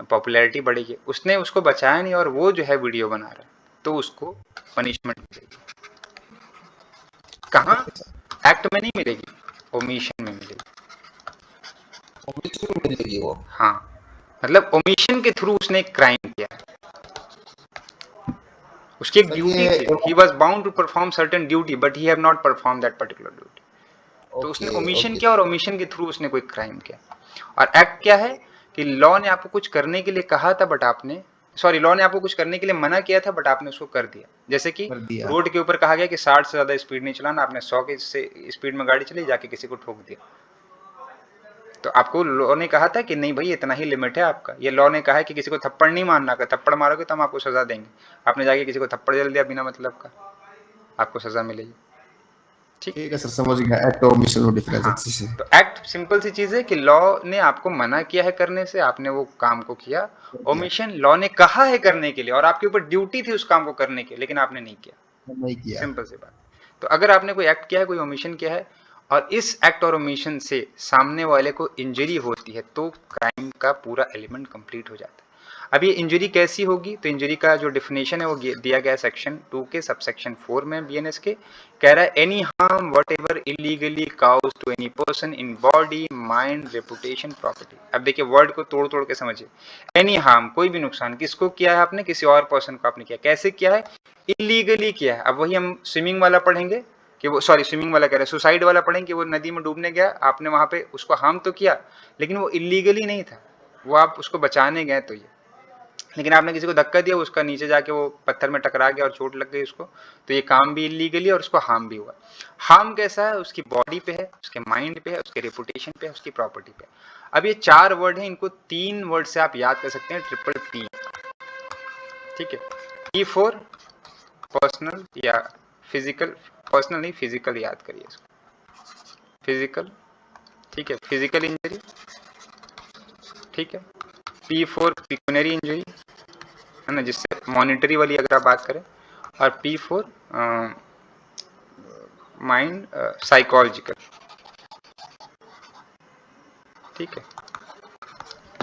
पॉपुलैरिटी बढ़ेगी। उसने उसको बचाया नहीं और वो जो है वीडियो बना रहा है, तो उसको पनिशमेंट मिलेगी। कहाँ? एक्ट में नहीं मिलेगी, ओमिशन में मिलेगी। ओमिशन में मिलेगी वो? हाँ, मतलब ओमिशन के थ्रू उसने एक क्राइम किया, उसकी एक ड्यूटी थी, he was bound to perform certain duty but he have not performed that particular duty, तो उसने ओमिशन किया और ओमिशन के थ्रू उसने कोई क्राइम किया। और एक्ट क्या है कि लॉ ने आपको कुछ करने के लिए कहा था बट आपने, सॉरी, लॉ ने आपको कुछ करने के लिए मना किया था बट आपने उसको कर दिया। जैसे कि रोड के ऊपर कहा गया कि 60 से ज्यादा स्पीड नहीं चलाना, आपने 100 की स्पीड में गाड़ी चली, जाके किसी को ठोक दिया, तो आपको लॉ ने कहा था कि नहीं भाई इतना ही लिमिट है आपका। ये लॉ ने कहा है कि किसी को थप्पड़ नहीं मारना, अगर थप्पड़ मारोगे तो हम आपको सजा देंगे, आपने जाके किसी को थप्पड़ जल दिया बिना मतलब का, आपको सजा मिलेगी। ठीक है सर, समझ गया एक्ट और ओमिशन में डिफरेंस। हाँ, तो एक्ट सिंपल सी चीज है कि लॉ ने आपको मना किया है करने से, आपने वो काम को किया। ओमिशन लॉ ने कहा है करने के लिए और आपके ऊपर ड्यूटी थी उस काम को करने की, लेकिन आपने नहीं किया, सिंपल सी बात। तो अगर आपने कोई एक्ट किया है, कोई ओमिशन किया है और इस एक्ट और ओमिशन से सामने वाले को इंजरी होती है, तो क्राइम का पूरा एलिमेंट कंप्लीट हो जाता है। अब ये इंजरी कैसी होगी, तो इंजरी का जो डेफिनेशन है वो दिया गया है सेक्शन 2 के सबसेक्शन 4 में बीएनएस के, कह रहा है any harm whatever illegally cause to any person in body, mind, reputation, property. अब देखिए वर्ड को तोड़ तोड़ के समझिए, एनी हार्म, कोई भी नुकसान, किसको किया है आपने, किसी और पर्सन को आपने किया, कैसे किया है, इलीगली किया है। अब वही हम स्विमिंग वाला पढ़ेंगे कि वो, सॉरी स्विमिंग वाला कह रहे हैं, सुसाइड वाला पढ़ेंगे कि वो नदी में डूबने गया, आपने वहां पे उसको हार्म तो किया लेकिन वो इलीगली नहीं था, वो आप उसको बचाने गए, तो ये लेकिन आपने किसी को धक्का दिया, उसका नीचे जाके वो पत्थर में टकरा गया और चोट लग गई उसको, तो ये काम भी इलीगली है और उसको हार्म भी हुआ। हार्म कैसा है? उसकी बॉडी पे है, उसके माइंड पे है, उसके रेपुटेशन पे है, उसकी प्रॉपर्टी पे। अब ये 4 वर्ड हैं, इनको 3 वर्ड से आप याद कर सकते हैं, ट्रिपल पी। ठीक है, पी फॉर पर्सनल या फिजिकल, पर्सनल नहीं फिजिकल याद करिए इसको, फिजिकल। ठीक है, फिजिकल इंजरी। ठीक है, पी फॉर पिक्यूनरी इंजरी, है ना, जिससे मॉनिटरी वाली अगर आप बात करें, और पी फॉर माइंड, साइकोलॉजिकल। ठीक है,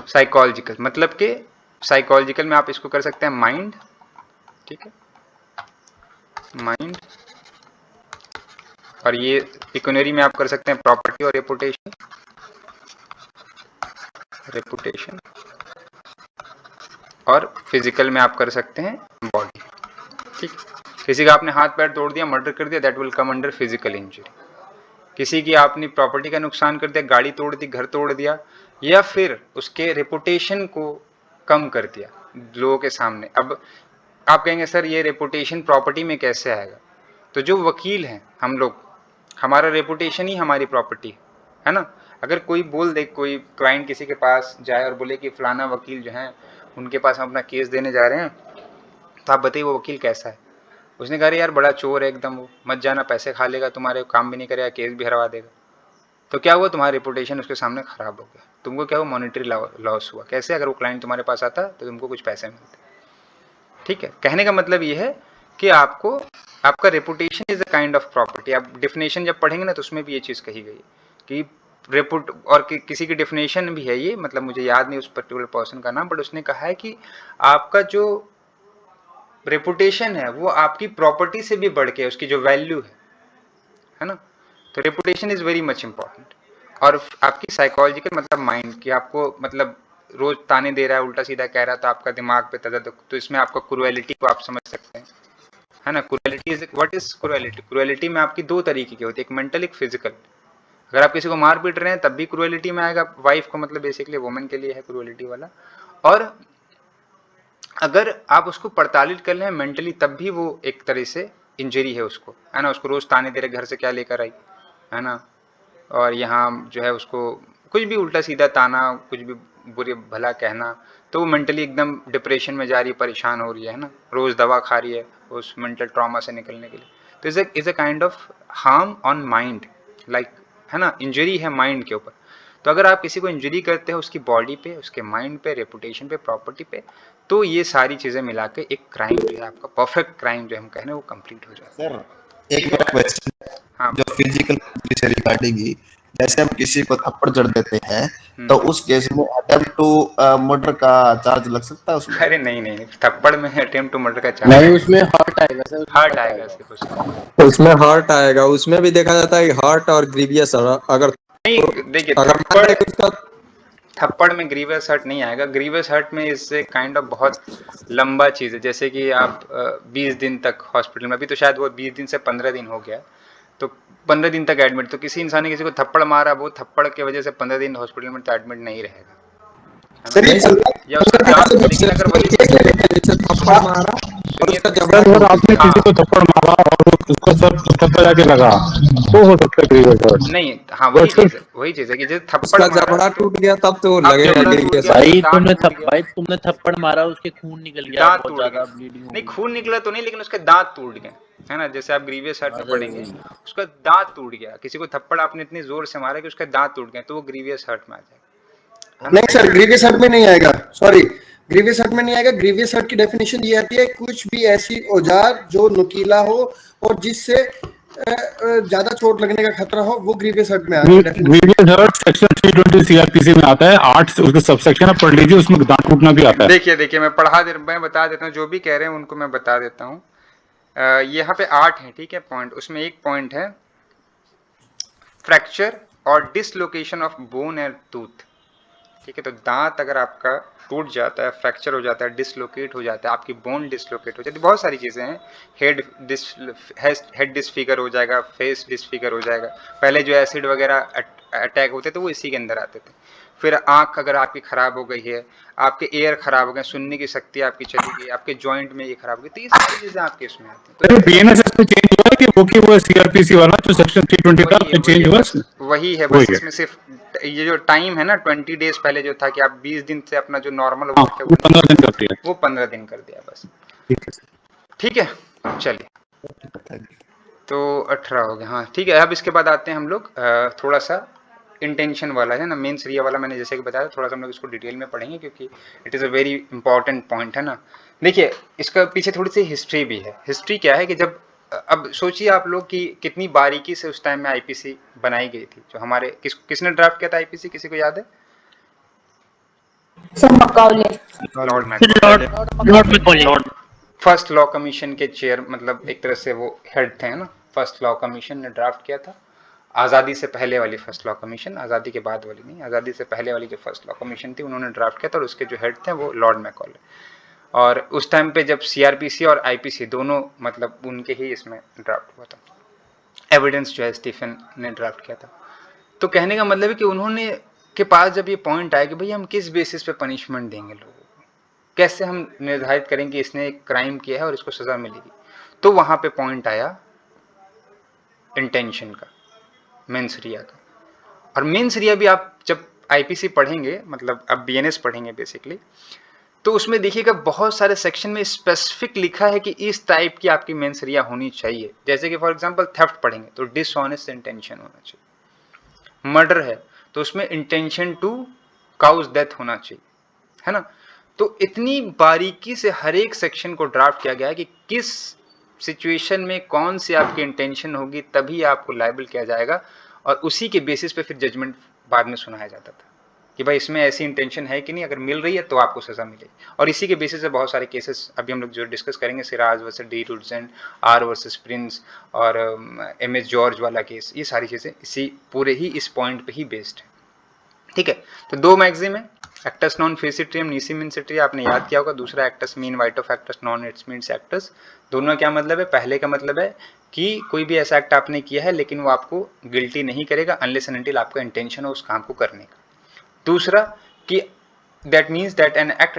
साइकोलॉजिकल मतलब कि साइकोलॉजिकल में आप इसको कर सकते हैं माइंड। ठीक है, माइंड, और ये पिक्यूनरी में आप कर सकते हैं प्रॉपर्टी और रेपुटेशन, रेपुटेशन, और फिजिकल में आप कर सकते हैं बॉडी। ठीक, किसी का आपने हाथ पैर तोड़ दिया, मर्डर कर दिया, that will come under physical injury. किसी की आपने प्रॉपर्टी का नुकसान कर दिया, गाड़ी तोड़ दी, घर तोड़ दिया, या फिर उसके रेपुटेशन को कम कर दिया लोगों के सामने। अब आप कहेंगे सर ये रेपुटेशन प्रॉपर्टी में कैसे आएगा? तो जो वकील हैं हम लोग, हमारा रेपुटेशन ही हमारी प्रॉपर्टी है ना। अगर कोई बोल दे, कोई क्लाइंट किसी के पास जाए और बोले कि फलाना वकील जो हैं उनके पास हम अपना केस देने जा रहे हैं, तो आप बताइए वो वकील कैसा है? उसने कहा यार बड़ा चोर है एकदम, वो मत जाना, पैसे खा लेगा तुम्हारे, काम भी नहीं करेगा, केस भी हरवा देगा। तो क्या हुआ? तुम्हारा रेपुटेशन उसके सामने खराब हो गया, तुमको क्या हुआ? मॉनेटरी लॉस हुआ। कैसे? अगर वो क्लाइंट तुम्हारे पास आता तो तुमको कुछ पैसे मिलते। ठीक है, कहने का मतलब ये है कि आपको, आपका reputation is a kind of property. आप डिफिनेशन जब पढ़ेंगे ना तो उसमें भी ये चीज़ कही गई कि रेपुट, और किसी की डिफिनेशन भी है ये, मतलब मुझे याद नहीं उस पर्टिकुलर पर्सन का नाम, बट उसने कहा है कि आपका जो रेपुटेशन है वो आपकी प्रॉपर्टी से भी बढ़ के, उसकी जो वैल्यू है ना, तो reputation is very much important. और आपकी साइकोलॉजिकल मतलब माइंड, कि आपको मतलब रोज ताने दे रहा है, उल्टा सीधा कह रहा है, तो आपका दिमाग पे तजद, तो इसमें आपका क्रुएलिटी को आप समझ सकते हैं, है ना। Cruelty is, what is cruelty? Cruelty में आपकी 2 तरीके की होती है, एक मेंटल, एक फिजिकल। अगर आप किसी को मार पीट रहे हैं तब भी क्रुएलिटी में आएगा, वाइफ को, मतलब बेसिकली वुमेन के लिए है क्रुएलिटी वाला। और अगर आप उसको प्रताड़ित कर लें मेंटली, तब भी वो एक तरह से इंजरी है उसको, है ना। उसको रोज ताने दे रहे, घर से क्या लेकर आई, है ना, और यहाँ जो है उसको कुछ भी उल्टा सीधा ताना, कुछ भी बुरे भला कहना, तो वो मेंटली एकदम डिप्रेशन में जा रही है, परेशान हो रही है ना, रोज दवा खा रही है उस मेंटल ट्रॉमा से निकलने के लिए। तो is a kind of harm on mind, like, है ना, इंजरी है माइंड के ऊपर। तो अगर आप किसी को इंजरी करते हैं उसकी बॉडी पे, उसके माइंड पे, रेपुटेशन पे, प्रॉपर्टी पे, तो ये सारी चीजें मिला के एक क्राइम जो है आपका, परफेक्ट क्राइम जो हम कह रहे हैं, वो कंप्लीट हो जाता है। सर एक मेरा क्वेश्चन, हाँ, जो फिजिकल से रिगार्डिंग ही, जैसे हम किसी को थप्पड़ जड़ देते हैं तो उस केस में अटेम्प्ट टू मर्डर का चार्ज लग सकता है उसमें? अरे नहीं नहीं, थप्पड़ में अटेम्प्ट टू मर्डर का चार्ज नहीं, उसमें हर्ट आएगा सर, हार्ट आएगा सिर्फ उसका। उसमें हार्ट आएगा, उसमें भी देखा जाता है हार्ट और ग्रीवियस, अगर नहीं देखिए, अगर मान लें कि उसका थप्पड़ में ग्रीवियस हर्ट नहीं आएगा। ग्रीवियस हर्ट में इससे काइंड ऑफ बहुत लंबा चीज़ है, जैसे कि आप 20 दिन तक हॉस्पिटल में, अभी तो शायद वो 20 दिन से 15 दिन हो गया, तो 15 दिन तक एडमिट, तो किसी इंसान ने किसी को थप्पड़ मारा, वो थप्पड़ की वजह से 15 दिन हॉस्पिटल में तो एडमिट नहीं रहेगा, है ना? या उसका दांत, लेकिन अगर वही थप्पड़ मारा और उसका जबड़ा अगर आपने किसी को थप्पड़ मारा और उसको सर थप्पड़ जाके लगा, तो हो सकता है ग्रीवियस हर्ट। नहीं, हाँ वही चीज है कि जैसे थप्पड़ उसका मारा, जबड़ा टूट गया तब तो अब लगेगा जबड़ा टूट ग्रीवियस। गया, भाई दांत तुमने टूट गया, भाई तुमने थप्पड़ मारा, उसके खून निकल गया, दांत बहुत टूट ज्यादा गए, ब्लीडिंग हो नहीं गई। खून निकला तो नहीं, लेकिन उसके दांत टूट गए, है ना। जैसे आप ग्रीवियस हर्ट में अरे पढ़ेंगे, उसका दांत टूट गया, किसी को थप्पड़ आपने इतनी जोर से मारा कि उसके दांत टूट गए, तो वो ग्रीवियस हर्ट में आ जाएगा। नहीं सर, ग्रीवियस हर्ट में नहीं आएगा, सॉरी, ग्रीवियस हर्ट में नहीं आएगा। ग्रीवियस हर्ट की डेफिनेशन ये आती है, कुछ भी ऐसी औजार जो नुकीला हो और जिससे ज्यादा चोट लगने का खतरा हो, वो ग्रीवियस हर्ट में आएगा। ग्रीवियस हर्ट सेक्शन 320 सीआरपीसी में आता है, 8 से उसका सबसेक्शन पढ़ लीजिए, उसमें दांत टूटना भी आता है। देखिए मैं बता देता हूँ, जो भी कह रहे हैं उनको मैं बता देता हूँ। यहाँ पे 8 है, ठीक है, पॉइंट। उसमें एक पॉइंट है फ्रैक्चर और dislocation of bone and tooth. ठीक है, तो दांत अगर आपका टूट जाता है, फ्रैक्चर हो जाता है, डिसलोकेट हो जाता है, आपकी बोन डिसलोकेट हो जाती है, बहुत सारी चीज़ें हैं, हेड डिसफिगर हो जाएगा, फेस डिसफिगर हो जाएगा। पहले जो एसिड वगैरह अटैक होते थे वो इसी के अंदर आते थे। फिर आँख अगर आपकी खराब हो गई है, आपके एयर खराब हो गए, सुनने की शक्ति आपकी चली गई, आपके जॉइंट में ये खराब हो गई, तो ये सारी चीजें आपके इसमें आती हैं। अरे बीएनएसएस में चेंज हुआ है कि वो सीआरपीसी वाला जो सेक्शन 320 था वही है, उसमें चेंज हुआ बस वही है, बस वही है। इसमें सिर्फ ये जो टाइम है ना 20 डेज पहले जो था कि आप 20 दिन से अपना जो नॉर्मल हाँ, वर्क है वो 15 दिन करती है। वो 15 दिन कर दिया बस। ठीक है ठीक है, चलिए तो 18 हो गया। हाँ ठीक है, अब इसके बाद आते हैं हम लोग थोड़ा सा इंटेंशन वाला है ना, मेन सरिया वाला मैंने जैसे कि बताया, थोड़ा सा हम लोग इसको डिटेल में पढ़ेंगे क्योंकि it is a very important point है ना। देखिए इसका पीछे थोड़ी सी हिस्ट्री भी है। हिस्ट्री क्या है कि जब अब सोचिए आप लोग कि कितनी बारीकी से उस टाइम में आईपीसी बनाई गई थी। जो हमारे किसने ड्राफ्ट किया था आईपीसी, किसी को याद है? Lord Macaulay first law commission के चेयर, मतलब एक तरह से वो हेड थे ना। फर्स्ट लॉ कमीशन ने ड्राफ्ट किया था, आज़ादी से पहले वाली फर्स्ट लॉ कमीशन, आज़ादी के बाद वाली नहीं, आज़ादी से पहले वाली जो फर्स्ट लॉ कमीशन थी उन्होंने ड्राफ्ट किया था और उसके जो हेड थे वो लॉर्ड मैकॉले। और उस टाइम पे जब सीआरपीसी और आईपीसी दोनों मतलब उनके ही इसमें ड्राफ्ट हुआ था। एविडेंस जो है स्टीफन ने ड्राफ्ट किया था। तो कहने का मतलब है कि उन्होंने के पास जब ये पॉइंट आया कि भाई हम किस बेसिस पे पनिशमेंट देंगे लोगों को, कैसे हम निर्धारित करेंगे कि इसने एक क्राइम किया है और इसको सजा मिलेगी, तो वहां पे पॉइंट आया इंटेंशन का, मेंसरिया का। और मेंसरिया भी आप जब आईपीसी पढ़ेंगे, मतलब अब बीएनएस पढ़ेंगे बेसिकली, तो उसमें देखिएगा बहुत सारे सेक्शन में स्पेसिफिक लिखा है कि इस टाइप की आपकी मेंसरिया होनी चाहिए। जैसे कि फॉर एग्जांपल थेफ्ट पढ़ेंगे तो डिसऑनेस्ट इंटेंशन होना चाहिए। मर्डर है तो उसमें इंटेंशन टू काउज डेथ होना चाहिए, है ना। तो इतनी बारीकी से हर एक सेक्शन को ड्राफ्ट किया गया है कि किस सिचुएशन में कौन सी आपकी इंटेंशन होगी तभी आपको लायबल किया जाएगा, और उसी के बेसिस पे फिर जजमेंट बाद में सुनाया जाता था कि भाई इसमें ऐसी इंटेंशन है कि नहीं, अगर मिल रही है तो आपको सजा मिलेगी। और इसी के बेसिस से बहुत सारे केसेस अभी हम लोग जो डिस्कस करेंगे, सिराज वर्सेस डी रुडजेंट, आर वर्सेस प्रिंस और एमएस जॉर्ज वाला केस, ये सारी चीज़ें इसी पूरे ही इस पॉइंट पे ही बेस्ड है। ठीक है, तो दो मैगजीम है, एक्टस नॉन फेसिट्रियम नीसी मीन सिट्री, आपने याद किया होगा। दूसरा acts mean white of acts non it's means acts. दोनों क्या मतलब है? पहले का मतलब है कि कोई भी ऐसा एक्ट आपने किया है लेकिन वो आपको गिल्टी नहीं करेगा अनलेस एंड अनटिल आपका इंटेंशन हो उस काम को करने का। दूसरा कि that means that an act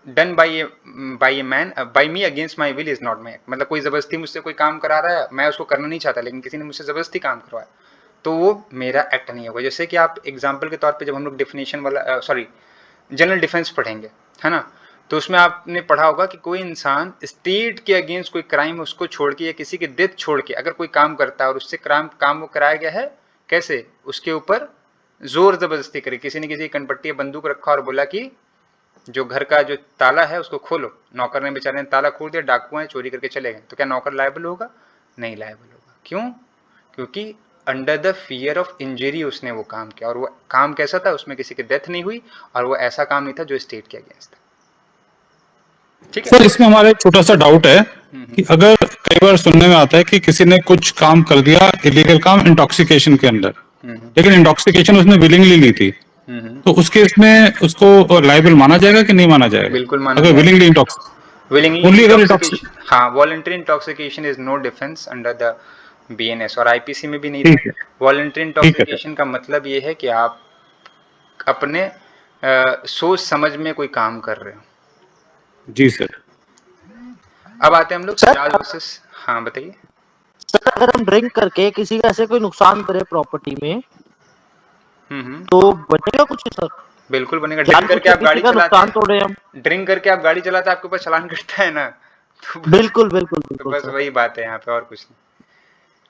done by a man by me against my will is not my act. मतलब कोई जबरदस्ती मुझसे कोई काम करा रहा है, मैं उसको करना नहीं चाहता लेकिन किसी ने मुझसे जबरदस्ती काम करवाया, तो वो मेरा एक्ट नहीं होगा। जैसे कि आप एग्जाम्पल के तौर पे जब हम लोग डेफिनेशन वाला जनरल डिफेंस पढ़ेंगे, है ना, तो उसमें आपने पढ़ा होगा कि कोई इंसान स्टेट के अगेंस्ट कोई क्राइम उसको छोड़ के या किसी की डेथ छोड़ के अगर कोई काम करता है और उससे काम वो कराया गया है, कैसे? उसके ऊपर जोर जबरदस्ती करे, किसी ने किसी कनपट्टी बंदूक रखा और बोला कि जो घर का जो ताला है उसको खोलो, नौकर ने बेचारे ने ताला खोल दिया, डाकू हैं चोरी करके चले गए, तो क्या नौकर लायबल होगा? नहीं लायबल होगा। क्यों? क्योंकि under the fear of injury उसने वो काम किया, और वो काम कैसा था? उसमें किसी की डेथ नहीं हुई और वो ऐसा काम नहीं था जो स्टेट के अगेंस्ट था। ठीक है सर, इसमें हमारा एक छोटा सा डाउट है कि अगर कई बार सुनने में आता है कि किसी ने कुछ काम कर दिया इलीगल काम इंटॉक्सिकेशन के अंदर, लेकिन इंटॉक्सिकेशन उसने विलिंगली ली थी, तो उस केस में उसको लायबल माना जाएगा कि नहीं माना जाएगा? बिल्कुल माना अगर विलिंगली इंटॉक्सिकेशन, हाँ, voluntary intoxication is no defence under the BNS, और आईपीसी में भी नहीं था। वॉलंटरी इंटॉक्सिकेशन का मतलब ये है कि आप अपने सोच समझ में कोई काम कर रहे हो। जी सर। अब आते हैं हम लोग सिराज वर्सेस, हाँ बताइए सर। अगर हम ड्रिंक करके किसी का ऐसे कोई नुकसान करे प्रॉपर्टी में, तो बनेगा कुछ सर? बिल्कुल बनेगा। ड्रिंक करके आप गाड़ी चलाते हैं, ड्रिंक करके आप गाड़ी चलाते हैं, आपके ऊपर चालान कटता है ना, तो बिल्कुल बिल्कुल तो बस वही बात है यहाँ पे, और कुछ नहीं।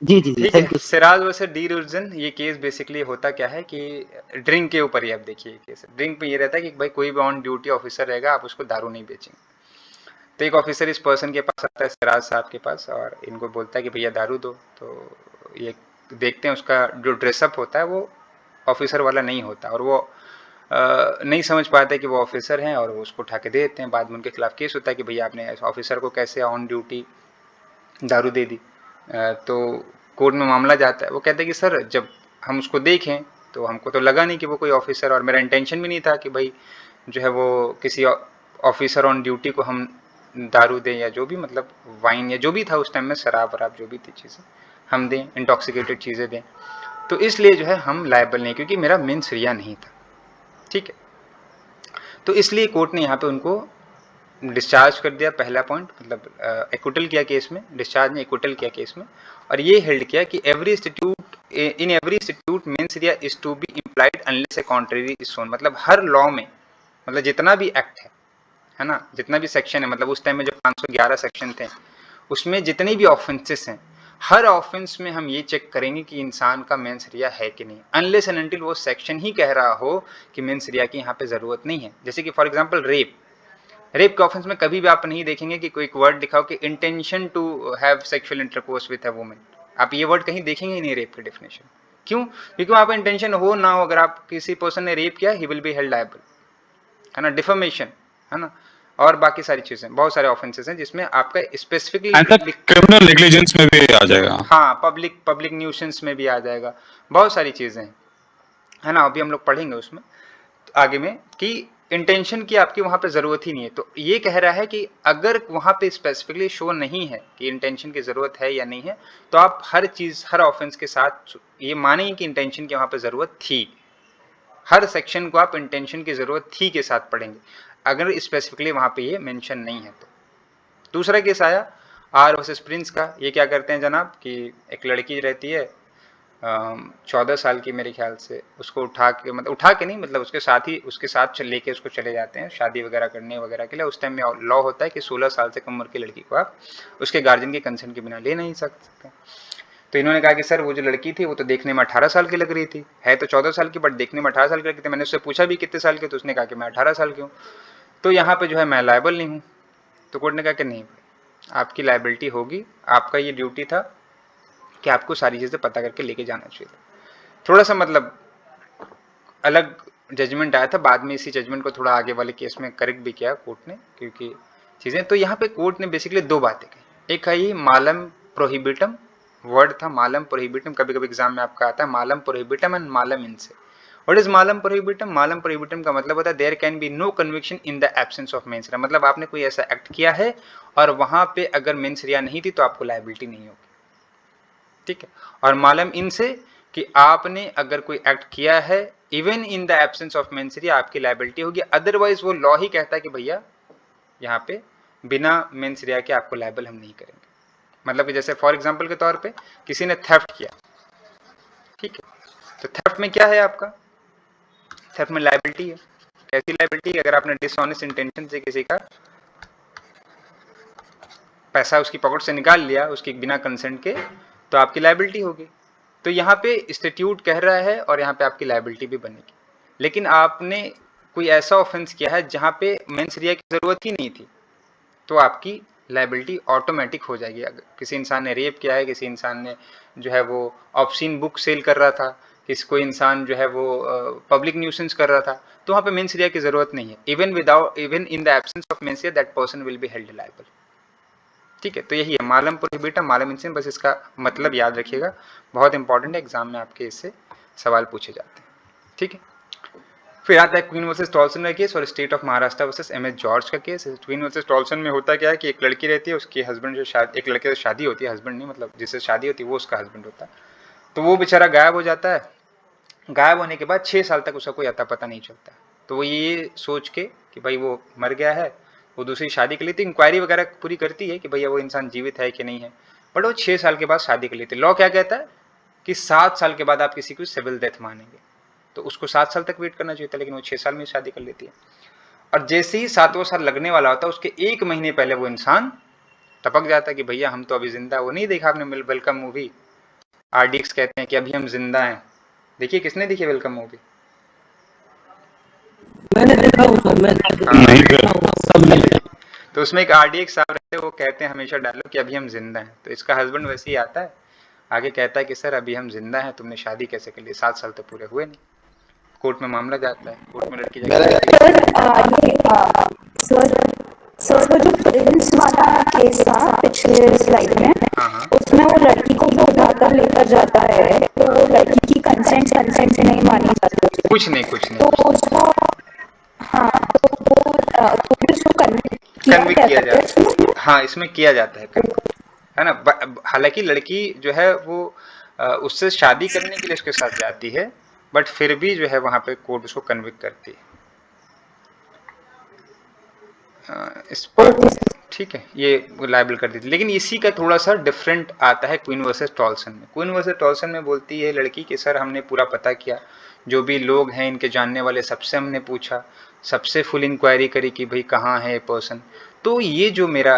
जी, ठीक है। सिराज वर्सेस डी रुडजेंट, ये केस बेसिकली होता क्या है कि ड्रिंक के ऊपर ही आप देखिए केस। ड्रिंक पे ये रहता है कि भाई कोई भी ऑन ड्यूटी ऑफिसर रहेगा, आप उसको दारू नहीं बेचेंगे। तो एक ऑफिसर इस पर्सन के पास आता है, सिराज साहब के पास, और इनको बोलता है कि भैया दारू दो। तो ये देखते हैं उसका जो ड्रेसअप होता है वो ऑफिसर वाला नहीं होता, और वो नहीं समझ पाते कि वो ऑफिसर हैं और वो उसको उठा के दे देते हैं। बाद में उनके खिलाफ केस होता है कि भैया आपने ऑफिसर को कैसे ऑन ड्यूटी दारू दे दी। तो कोर्ट में मामला जाता है। वो कहते हैं कि सर जब हम उसको देखें तो हमको तो लगा नहीं कि वो कोई ऑफिसर, और मेरा इंटेंशन भी नहीं था कि भाई जो है वो किसी ऑफिसर ऑन ड्यूटी को हम दारू दें या जो भी, मतलब वाइन या जो भी था उस टाइम में, शराब वराब जो भी थी चीज़ें हम दें, इंटॉक्सिकेटेड चीज़ें दें। तो इसलिए जो है हम लायबल नहीं, क्योंकि मेरा मेंस रिया नहीं था, ठीक है। तो इसलिए कोर्ट ने यहाँ पे उनको डिस्चार्ज कर दिया, पहला पॉइंट, मतलब एक्विटल किया केस में, डिस्चार्ज ने एक्विटल किया केस में, और ये हेल्ड किया कि every institute in every institute mens rea is to be implied unless a contrary is shown. मतलब हर लॉ में, मतलब जितना भी एक्ट है ना, जितना भी सेक्शन है, मतलब उस टाइम में जो 511 सेक्शन थे, उसमें जितने भी ऑफेंसेस हैं, हर ऑफेंस में हम ये चेक करेंगे कि इंसान का मेंस रिया है कि नहीं, अनलेस एंड अनटिल वो सेक्शन ही कह रहा हो कि मेंस रिया की यहाँ पे जरूरत नहीं है। जैसे कि फॉर एग्जांपल रेप के ऑफेंस में कभी भी आप नहीं देखेंगे कि कोई एक वर्ड दिखाओ कि intention to have sexual intercourse with a woman, आप ये वर्ड कहीं देखेंगे ही नहीं रेप की डेफिनेशन। क्यों? क्योंकि वहाँ पे इंटेंशन हो ना हो, अगर आप किसी पर्सन ने रेप किया, he will be held liable, है ना, डिफर्मेशन, है ना, और बाकी सारी चीजें, बहुत सारे ऑफेंसेस हैं जिसमें आपका स्पेसिफिकली क्रिमिनल नेग्लिजेंस में भी आ जाएगा। हाँ, पब्लिक न्यूसेंस में भी आ जाएगा, बहुत सारी चीजें हैं, है ना। अभी हम लोग पढ़ेंगे उसमें आगे में कि इंटेंशन की आपकी वहां पे जरूरत ही नहीं है। तो ये कह रहा है कि अगर वहां पे स्पेसिफिकली शो नहीं है कि इंटेंशन की जरूरत है या नहीं है, तो आप हर चीज, हर ऑफेंस के साथ ये मानेंगे कि इंटेंशन की वहां पे जरूरत थी, हर सेक्शन को आप इंटेंशन की जरूरत थी के साथ पढ़ेंगे, अगर स्पेसिफिकली वहां पे ये मेंशन नहीं है तो। दूसरा केस आया आर वर्सेस प्रिंस का। ये क्या करते हैं जनाब कि एक लड़की रहती है 14 साल की मेरे ख्याल से, उसको उठा के, मतलब उठा के नहीं, मतलब उसके साथ लेके उसको चले जाते हैं शादी वगैरह करने वगैरह के लिए। उस टाइम में लॉ होता है कि 16 साल से कम उम्र की लड़की को आप उसके गार्जियन के कंसेंट के बिना ले नहीं सकते। तो इन्होंने कहा कि सर वो जो लड़की थी वो तो देखने में 18 साल की लग रही थी, है तो 14 साल की, बट देखने में 18 साल की लग रही थी। मैंने उससे पूछा भी कितने साल की, तो उसने कहा कि मैं 18 साल की हूँ, तो यहाँ पे जो है मैं लायबल नहीं हूँ। तो कोर्ट ने कहा कि नहीं, आपकी लायबिलिटी होगी, आपका ये ड्यूटी था कि आपको सारी चीज़ें पता करके लेके जाना चाहिए। थोड़ा सा मतलब अलग जजमेंट आया था, बाद में इसी जजमेंट को थोड़ा आगे वाले केस में करेक्ट भी किया कोर्ट ने, क्योंकि चीज़ें, तो यहाँ पे कोर्ट ने बेसिकली दो बातें कही। एक है ये मालम प्रोहिबिटम, वर्ड था मालम प्रोहिबिटम, कभी कभी एग्जाम में आपका आता है मालम प्रोहिबिटम एंड मालम इनसे। व्हाट इज मालम प्रोहिबिटम? मालम प्रोहिबिटम का मतलब होता है there can be no conviction in the absence of mens rea. मतलब आपने कोई ऐसा एक्ट किया है और वहां पे अगर मेंस रिया नहीं थी तो आपको लायबिलिटी नहीं होगी, ठीक है। और मालम इनसे कि आपने अगर कोई एक्ट किया है even in the absence of mens रिया, आपकी लायबिलिटी होगी। अदरवाइज वो लॉ ही कहता है कि भैया यहाँ पे बिना मेंस रिया के आपको लायबल हम नहीं करेंगे। मतलब कि जैसे फॉर एग्जांपल के तौर पे किसी ने थेफ्ट किया, ठीक है, तो थेफ्ट में क्या है आपका, थेफ्ट में लायबिलिटी है। कैसी लायबिलिटी? अगर आपने डिसऑनेस्ट इंटेंशन से किसी का पैसा उसकी पॉकेट से निकाल लिया उसकी बिना कंसेंट के, तो आपकी लायबिलिटी होगी। तो यहाँ पे इंस्टीट्यूट कह रहा है और यहाँ पे आपकी लायबिलिटी भी बनेगी। लेकिन आपने कोई ऐसा ऑफेंस किया है जहाँ पे मेंस रिया की जरूरत ही नहीं थी, तो आपकी लायबिलिटी ऑटोमेटिक हो जाएगी। अगर किसी इंसान ने रेप किया है, किसी इंसान ने जो है वो ऑब्सीन बुक सेल कर रहा था, किसी कोई इंसान जो है वो पब्लिक न्यूसेंस कर रहा था, तो वहाँ पे मेंस रिया की जरूरत नहीं है। Even in the absence of mens Riya that person will be held liable, ठीक है। तो यही है मालम प्रोहिबिटम मालम इनसे, बस इसका मतलब याद रखिएगा, बहुत इंपॉर्टेंट है, एग्जाम में आपके इससे सवाल पूछे जाते हैं, ठीक है। फिर आता है क्वीन वर्सेस टॉल्सन का केस और state of Maharashtra versus M S George का केस। क्वीन वर्सेस टॉल्सन में होता क्या है कि एक लड़की रहती है, उसके हस्बैंड से शादी, एक लड़के से शादी होती है, हस्बैंड नहीं मतलब जिससे शादी होती है वो उसका हस्बैंड होता है। तो वो बेचारा गायब हो जाता है, गायब होने के बाद 6 साल तक उसका कोई अता पता नहीं चलता। तो वो ये सोच के कि भाई वो मर गया है, वो दूसरी शादी के लिए तो इंक्वायरी वगैरह पूरी करती है कि भैया वो इंसान जीवित है कि नहीं है, बट वो 6 साल के बाद शादी कर लेती है। लॉ क्या कहता है कि 7 साल के बाद आप किसी को सिविल डेथ मानेंगे, तो उसको 7 साल तक वेट करना चाहिए था, लेकिन वो 6 साल में शादी कर लेती है। और जैसे ही 7वां साल लगने वाला होता है उसके 1 महीने पहले वो इंसान टपक जाता है कि भैया हम तो अभी जिंदा। वो नहीं देखा आपने वेलकम मूवी, RDX कहते हैं कि अभी हम जिंदा हैं। देखिए, किसने देखी वेलकम मूवी? मैंने देखा हूं सर, मैं नहीं देखा हूं सब मिलके। तो उसमें एक RDX साहब रहते हैं, वो कहते हैं हमेशा डायलॉग कि अभी हम जिंदा हैं। तो इसका हस्बैंड वैसे ही आता है, आगे कहता है कि सर अभी हम जिंदा हैं, तुमने शादी कैसे कर ली, 7 साल तो पूरे हुए नहीं। कोर्ट में मामला जाता है, कोर्ट में लड़की सर वो जो प्रिंस वाला केस था पिछले स्लाइड में, उसमें वो लड़की को जो उठाकर लेकर जाता है तो वो लड़की की कंसेंट नहीं मानी जाती, कुछ नहीं तो उसको हाँ तो वो उसको कन्विक्ट किया जाता है। हाँ, इसमें किया जाता है ना। हालांकि लड़की जो है वो उससे शादी करने के लिए उसके साथ जाती है, बट फिर भी जो है वहाँ पे कोर्ट उसको कन्विक्ट करती है। इस पर ठीक है, ये लायबल कर देती। लेकिन इसी का थोड़ा सा डिफरेंट आता है क्वीन वर्सेस टॉल्सन में। क्वीन वर्सेस टॉल्सन में बोलती है लड़की कि सर हमने पूरा पता किया, जो भी लोग हैं इनके जानने वाले सबसे हमने पूछा, सबसे फुल इंक्वायरी करी कि भाई कहाँ है ये पर्सन। तो ये जो मेरा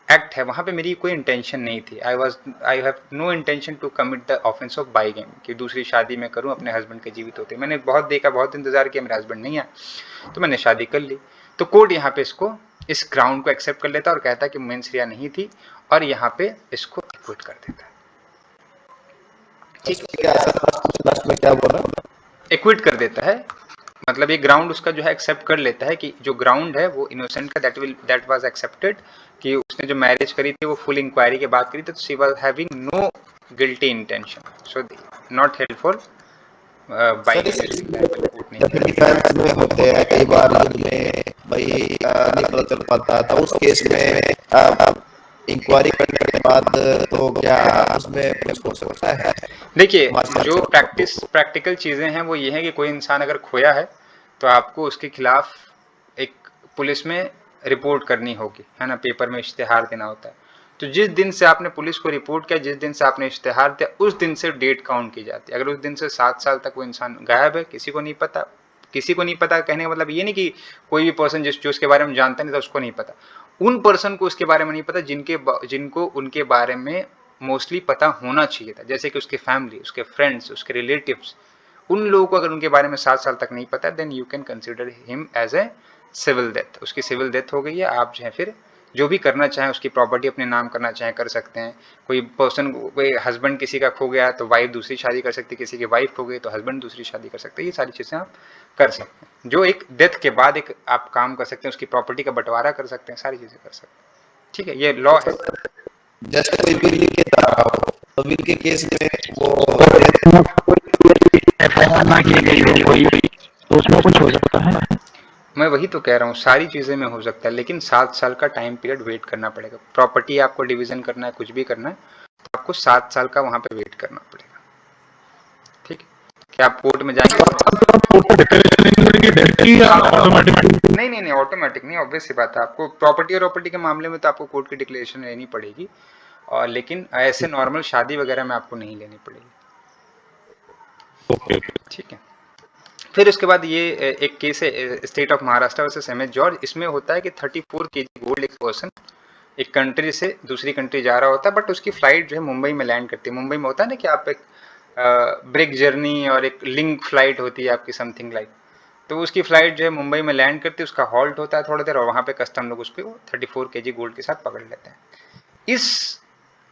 एक्ट है वहाँ पे मेरी कोई इंटेंशन नहीं थी। I have no intention to commit the offence of bigamy, कि दूसरी शादी मैं करूँ अपने हस्बैंड के जीवित होते। मैंने बहुत देखा, बहुत इंतजार किया, मेरा हस्बैंड नहीं आया तो मैंने शादी कर ली। तो कोर्ट यहाँ पे इसको, इस ग्राउंड को एक्सेप्ट कर लेता और कहता कि मेंस रिया नहीं थी, और यहाँ पे इसको एक्विट कर देता। लास्ट में क्या बोला? एक्विट कर देता है, मतलब ये ग्राउंड उसका जो है एक्सेप्ट कर लेता है कि जो ग्राउंड है वो इनोसेंट का, दैट वाज एक्सेप्टेड, कि उसने जो मैरिज करी थी वो फुल इंक्वायरी के बाद करी थी, तो she was having no guilty intention, so not held for में होते हैं कई बार में भाई नहीं पता चल पाता, तो उस केस में इंक्वायरी करने के बाद तो क्या उसमें कुछ हो सकता है? देखिए, जो प्रैक्टिकल चीजें हैं वो ये है कि कोई इंसान अगर खोया है तो आपको उसके खिलाफ एक पुलिस में रिपोर्ट करनी होगी, है ना, पेपर में इश्तेहार देना होता है। तो जिस दिन से आपने पुलिस को रिपोर्ट किया, जिस दिन से आपने इश्तेहार दिया, उस दिन से डेट काउंट की जाती है। अगर उस दिन से 7 साल तक वो इंसान गायब है, किसी को नहीं पता, किसी को नहीं पता कहने का मतलब ये नहीं कि कोई भी पर्सन जो उसके बारे में जानता नहीं था उसको नहीं पता, उन पर्सन को उसके बारे में नहीं पता जिनको उनके बारे में मोस्टली पता होना चाहिए था, जैसे कि उसके फैमिली, उसके फ्रेंड्स, उसके रिलेटिव्स। उन लोगों को अगर उनके बारे में 7 साल तक नहीं पता, then you can consider him as a civil death. उसकी सिविल डेथ हो गई है, आप जो है फिर जो भी करना चाहें, उसकी प्रॉपर्टी अपने नाम करना चाहें कर सकते हैं। कोई पर्सन, कोई हस्बैंड किसी का खो गया तो वाइफ दूसरी शादी कर सकती है, किसी की वाइफ खो गई तो हस्बैंड दूसरी शादी कर सकते हैं। ये सारी चीज़ें आप कर सकते हैं, जो एक डेथ के बाद एक आप काम कर सकते हैं, उसकी प्रॉपर्टी का बंटवारा कर सकते हैं, सारी चीज़ें कर सकते हैं। ठीक है, ये लॉ है। जैसे कोई विल लिख के रहा हो तो विल के केस में वो ना की गई हो कोई, तो उसमें कुछ हो सकता है। मैं वही तो कह रहा हूँ, सारी चीज़ें में हो सकता है, लेकिन 7 साल का टाइम पीरियड वेट करना पड़ेगा। प्रॉपर्टी आपको डिवीजन करना है, कुछ भी करना है, तो आपको 7 साल का वहाँ पे वेट करना पड़ेगा। ठीक है, क्या आप कोर्ट में जाएंगे? नहीं, ऑटोमेटिक नहीं, ऑब्वियस सी बात है। आपको प्रॉपर्टी के मामले में तो आपको कोर्ट की डिक्लेरेशन लेनी पड़ेगी, और लेकिन ऐसे नॉर्मल शादी वगैरह में आपको नहीं लेनी पड़ेगी। ठीक है, फिर उसके बाद ये एक केस है state of Maharashtra versus M H George. इसमें होता है कि 34 kg गोल्ड एक पर्सन एक कंट्री से दूसरी कंट्री जा रहा होता है, बट उसकी फ्लाइट जो है मुंबई में लैंड करती है। मुंबई में होता है ना कि आप एक ब्रेक जर्नी और एक लिंक फ्लाइट होती है आपकी, समथिंग लाइक, तो उसकी फ्लाइट जो है मुंबई में लैंड करती है, उसका हॉल्ट होता है थोड़ी देर, और वहाँ पे कस्टम लोग उसको 34 kg गोल्ड के साथ पकड़ लेते हैं। इस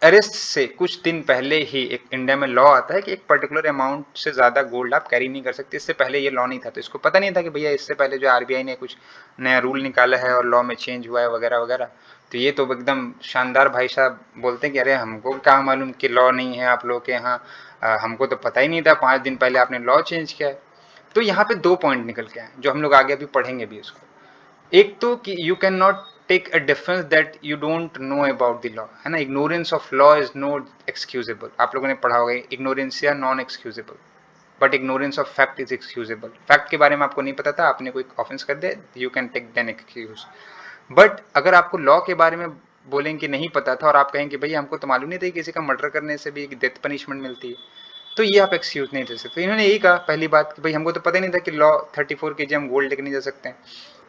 अरेस्ट से कुछ दिन पहले ही एक इंडिया में लॉ आता है कि एक पर्टिकुलर अमाउंट से ज़्यादा गोल्ड आप कैरी नहीं कर सकते। इससे पहले ये लॉ नहीं था, तो इसको पता नहीं था कि भैया इससे पहले जो आरबीआई ने कुछ नया रूल निकाला है और लॉ में चेंज हुआ है वगैरह वगैरह। तो ये तो एकदम शानदार भाई साहब बोलते हैं कि अरे हमको क्या मालूम कि लॉ नहीं है आप लोग के यहाँ, हमको तो पता ही नहीं था, 5 दिन पहले आपने लॉ चेंज किया है। तो यहाँ पे 2 पॉइंट निकल के आए जो हम लोग आगे अभी पढ़ेंगे भी उसको। एक तो कि you can not take a difference that you don't know about the law, है ना। Ignorance of law is not excusable. आप लोगों ने पढ़ा होगा ignorantia non excusable, but ignorance of fact is excusable. Fact के बारे में आपको नहीं पता था, आपने कोई ऑफेंस कर दिया, you can take then excuse. But अगर आपको लॉ के बारे में बोलेंगे कि नहीं पता था और आप कहेंगे भैया हमको तो मालूम नहीं था किसी का मर्डर करने से भी डेथ पनिशमेंट मिलती है, तो ये आप एक्सक्यूज नहीं दे सकते। इन्होंने यही कहा पहली बात कि भाई हमको तो पता ही नहीं था कि लॉ 34 kg हम गोल्ड लेके नहीं जा सकते हैं,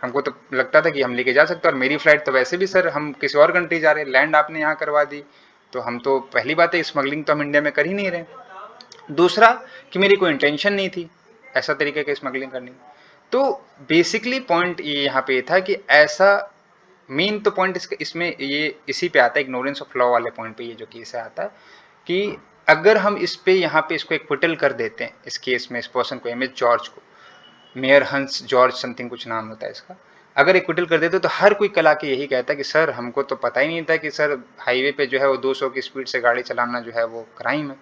हमको तो लगता था कि हम लेके जा सकते हैं, और मेरी फ्लाइट तो वैसे भी सर हम किसी और कंट्री जा रहे हैं, लैंड आपने यहाँ करवा दी, तो हम तो पहली बात है स्मगलिंग तो हम इंडिया में कर ही नहीं रहे। दूसरा कि मेरी कोई इंटेंशन नहीं थी ऐसा तरीके की स्मगलिंग करनी। तो बेसिकली पॉइंट ये यहाँ पे था कि ऐसा मेन तो पॉइंट इसमें ये इसी पे आता है, इग्नोरेंस ऑफ लॉ वाले पॉइंट पे ये जो केस आता है कि अगर हम इस पे यहाँ पे इसको एक्विटल कर देते हैं, इस केस में इस पर्सन को, एम एच जॉर्ज को, मेयर हंस जॉर्ज समथिंग कुछ नाम होता है इसका, अगर एक्विटल कर देते तो हर कोई कल आके यही कहता है कि सर हमको तो पता ही नहीं था कि सर हाईवे पे जो है वो 200 की स्पीड से गाड़ी चलाना जो है वो क्राइम है,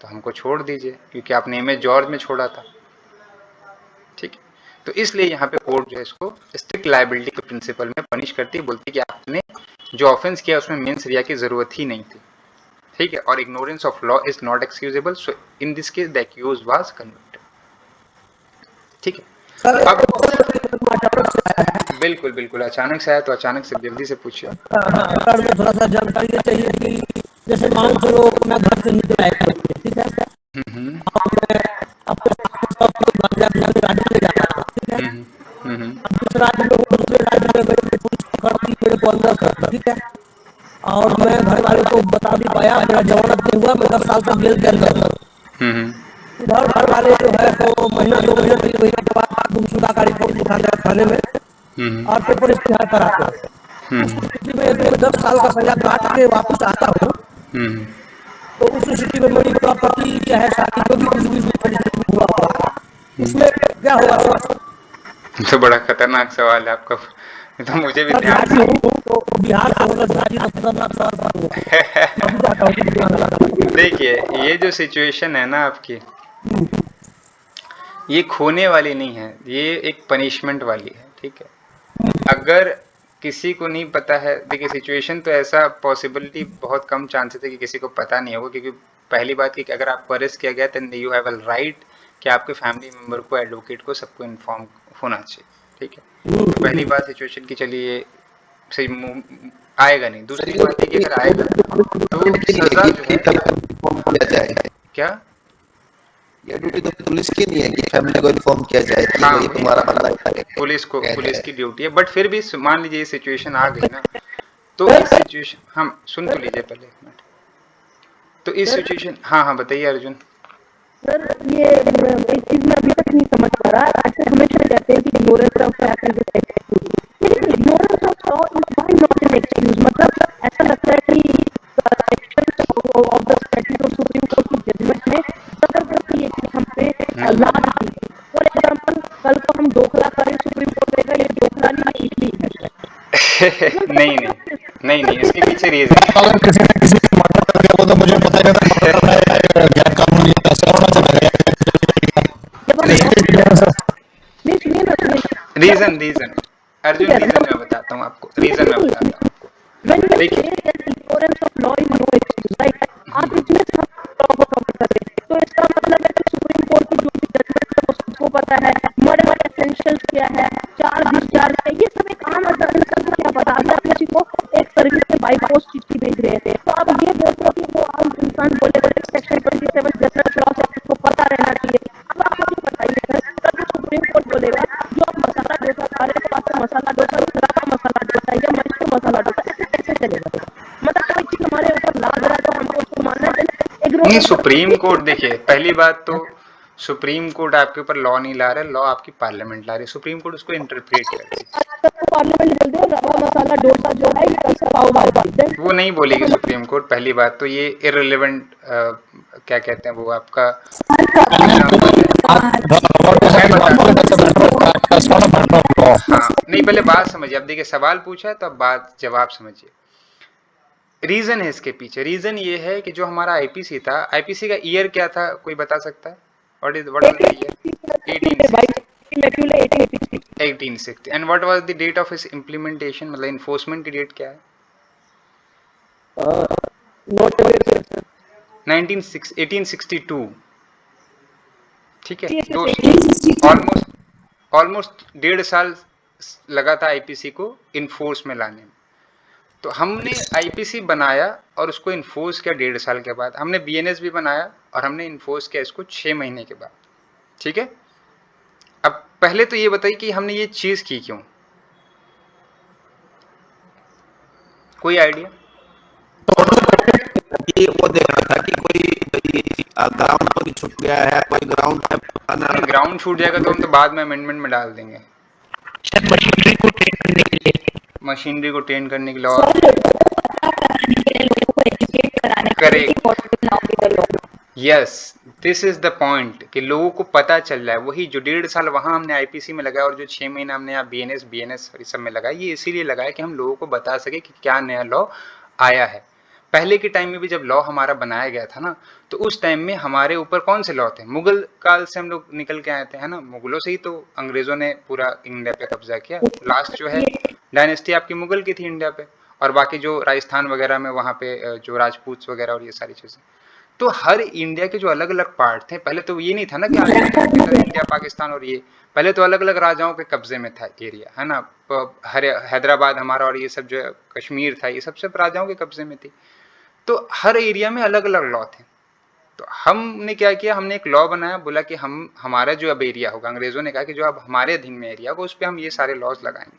तो हमको छोड़ दीजिए क्योंकि आपने एम एच जॉर्ज में छोड़ा था। ठीक है, तो इसलिए यहाँ पे कोर्ट जो है इसको स्ट्रिक्ट लायबिलिटी के प्रिंसिपल में पनिश करती है, बोलती है कि आपने जो ऑफेंस किया उसमें मेंस रिया की जरूरत ही नहीं थी। ठीक है, और ignorance of law is not excusable, so in this case the accused was convicted. ठीक है, अब बिल्कुल बिल्कुल अचानक से आया तो अचानक से जल्दी से पूछिए। सर में थोड़ा सा जानकारी ये चाहिए कि जैसे मान के चलो मैं घर से निकल आया, ठीक है, और मैं अपने राज्य में जा रहा था, ठीक है, अब दूसरे राज्य में दूसरे राज्य में मेरे पुलिस पकड़ती, मेरे को अंदर करता, ठीक है, और मैं घर वाले को बता भी पाया, मेरा जमानत नहीं हुआ, मैं 10 साल तक जेल के अंदर था। इधर घर वाले जो है तो महीना 2 महीना 3 महीने के बाद गुमशुदा का रिपोर्ट लिखा थाने में और पेपर इश्तेहार कराते हैं। उस स्थिति में यदि मैं 10 साल का सजा काट के वापस आता हूँ तो उस स्थिति में मेरी प्रॉपर्टी चाहे शादी जो भी कुछ भी हुआ होगा उसमें क्या होगा सर? तो बड़ा खतरनाक सवाल है आपका, तो मुझे भी ध्यान से तो बिहार का होगा झाजी तो खतरनाक सवाल। देखिए ये जो सिचुएशन है ना आपकी, ये खोने वाली नहीं है, ये एक पनिशमेंट वाली है। ठीक है, अगर किसी को नहीं पता है, देखिए सिचुएशन तो ऐसा पॉसिबिलिटी बहुत कम चांसेस है कि किसी को पता नहीं होगा, क्योंकि पहली बात कि अगर आपको अरेस्ट किया गया तो यू हैव अ राइट कि आपके फैमिली मेम्बर को, एडवोकेट को, सबको इन्फॉर्म होना चाहिए। ठीक है, तो पहली बात सिचुएशन की चलिए सही आएगा नहीं। दूसरी बात है कि अगर आएगा तो सजा जो है क्या, ये ड्यूटी तो पुलिस की नहीं है कि फैमिली को इन्फॉर्म किया जाए कि भाई तुम्हारा बंदा है, पुलिस की ड्यूटी है। बट फिर भी मान लीजिए ये सिचुएशन आ गई ना, तो इस सिचुएशन हम सुन तो लीजिए पहले एक मिनट, तो इस सिचुएशन हाँ बताइए अर्जुन। सर ये एक चीज मैं अभी तक नहीं समझ पा रहा, ऐसे हमेशा कहते हैं कि ignorance of fact is an excuse, लेकिन ignorance of law is why not an excuse? मतलब ऐसा लगता है कि section of the statute of supreme court की जजमेंट में जबरदस्ती ये चीज हम पे लाद दी। फॉर एग्जांपल कल को हम डोकला करें, सुप्रीम कोर्ट कहेगा ये डोकला नहीं इडली है। नहीं इसके पीछे रीजन अगर किसी ने किसी को मर्डर कर दिया तो मुझे पता है गैर कानूनी ऐसा होना चाहिए। रीजन अर्जुन रीजन मैं बताता हूँ आपको, देखिए आप इसमें लॉ को कवर कर रहे हैं, तो इसका मतलब है कि सुप्रीम कोर्ट की जो भी जजमेंट है वो सबको पता है, मर्डर एसेंशियल्स क्या है, चार्ज डिस्चार्ज है, ये सब एक आम इंसान को क्या पता। अगर किसी को एक सर्विस में बाई पोस्ट चिट्ठी भेज रहे थे तो आप ये बोलते हो कि वो आम इंसान बोलेगा सेक्शन 27 जनरल क्लॉज है उसको पता रहना चाहिए। अब आप मुझे बताइए सर, कल सुप्रीम कोर्ट बोलेगा जो आप मसाला डोसा खा रहे हो आपका मसाला डोसा रवा मसाला डोसा या मशरूम मसाला डोसा, ऐसे कैसे चलेगा? मतलब कोई चीज हमारे ऊपर लाद रहा है तो हमको उसको मानना चाहिए। नहीं, सुप्रीम कोर्ट देखिए पहली बात तो सुप्रीम कोर्ट आपके ऊपर लॉ नहीं ला रहा है, लॉ आपकी पार्लियामेंट ला रही है, सुप्रीम कोर्ट उसको इंटरप्रेट कर रही है। पार्लियामेंट बोलते हैं रवा मसाला डोसा जो है ये कल से पाव भाजी, वो नहीं बोलेगी सुप्रीम कोर्ट। पहली बात तो ये इररिलेवेंट क्या कहते हैं वो आपका हाँ नहीं, पहले बात समझिए। अब देखिए सवाल पूछा है तो अब बात जवाब समझिए। रीजन है इसके पीछे, रीजन ये है कि जो हमारा आईपीसी था, आईपीसी का ईयर क्या था, कोई बता सकता है? What was the year? 1860। And what was the date of इस इम्प्लीमेंटेशन, मतलब इन्फोर्समेंट की डेट क्या है? 1862। ठीक है, ऑलमोस्ट 1.5 साल लगा था आईपीसी को इन्फोर्स में लाने में। तो हमने आईपीसी बनाया और उसको इन्फोर्स किया 1.5 साल के बाद। हमने बीएनएस भी बनाया और हमने इन्फोर्स किया इसको 6 महीने के बाद। ठीक है, अब पहले तो ये बताइए कि हमने ये चीज की क्यों, कोई आइडिया? ये वो देख रहा था कि कोई ग्राउंड पर छूट गया है, कोई ग्राउंड छूट जाएगा तो हम तो बाद में अमेंडमेंट में डाल देंगे। मशीनरी को ट्रेन करने के लिए yes, this is the point कि लोगों को पता चल रहा है। वही जो 1.5 साल वहां हमने आईपीसी में लगाया और जो 6 महीने हमने यहाँ बीएनएस सब में लगाया, ये इसीलिए लगाया कि हम लोगों को बता सके कि क्या नया लॉ आया है। पहले के टाइम में भी जब लॉ हमारा बनाया गया था ना, तो उस टाइम में हमारे ऊपर कौन से लॉ थे? मुगल काल से हम लोग निकल के आए थे, है ना, मुगलों से ही तो अंग्रेजों ने पूरा इंडिया पे कब्जा किया। लास्ट जो है डायनेस्टी आपकी मुगल की थी इंडिया पे, और बाकी जो राजस्थान वगैरह में वहाँ पे जो राजपूत वगैरह और ये सारी चीजें। तो हर इंडिया के जो अलग अलग पार्ट थे, पहले तो ये नहीं था ना कि इंडिया पाकिस्तान और ये, पहले तो अलग अलग राजाओं के कब्जे में था एरिया, है ना। हैदराबाद हमारा और ये सब जो कश्मीर था, ये सब राजाओं के कब्जे में थी। तो हर एरिया में अलग अलग लॉ थे। तो हमने क्या किया, हमने एक लॉ बनाया, बोला कि हम हमारा जो अब एरिया होगा, अंग्रेजों ने कहा कि जो अब हमारे अधीन में एरिया होगा उस पर हम ये सारे लॉज लगाएंगे।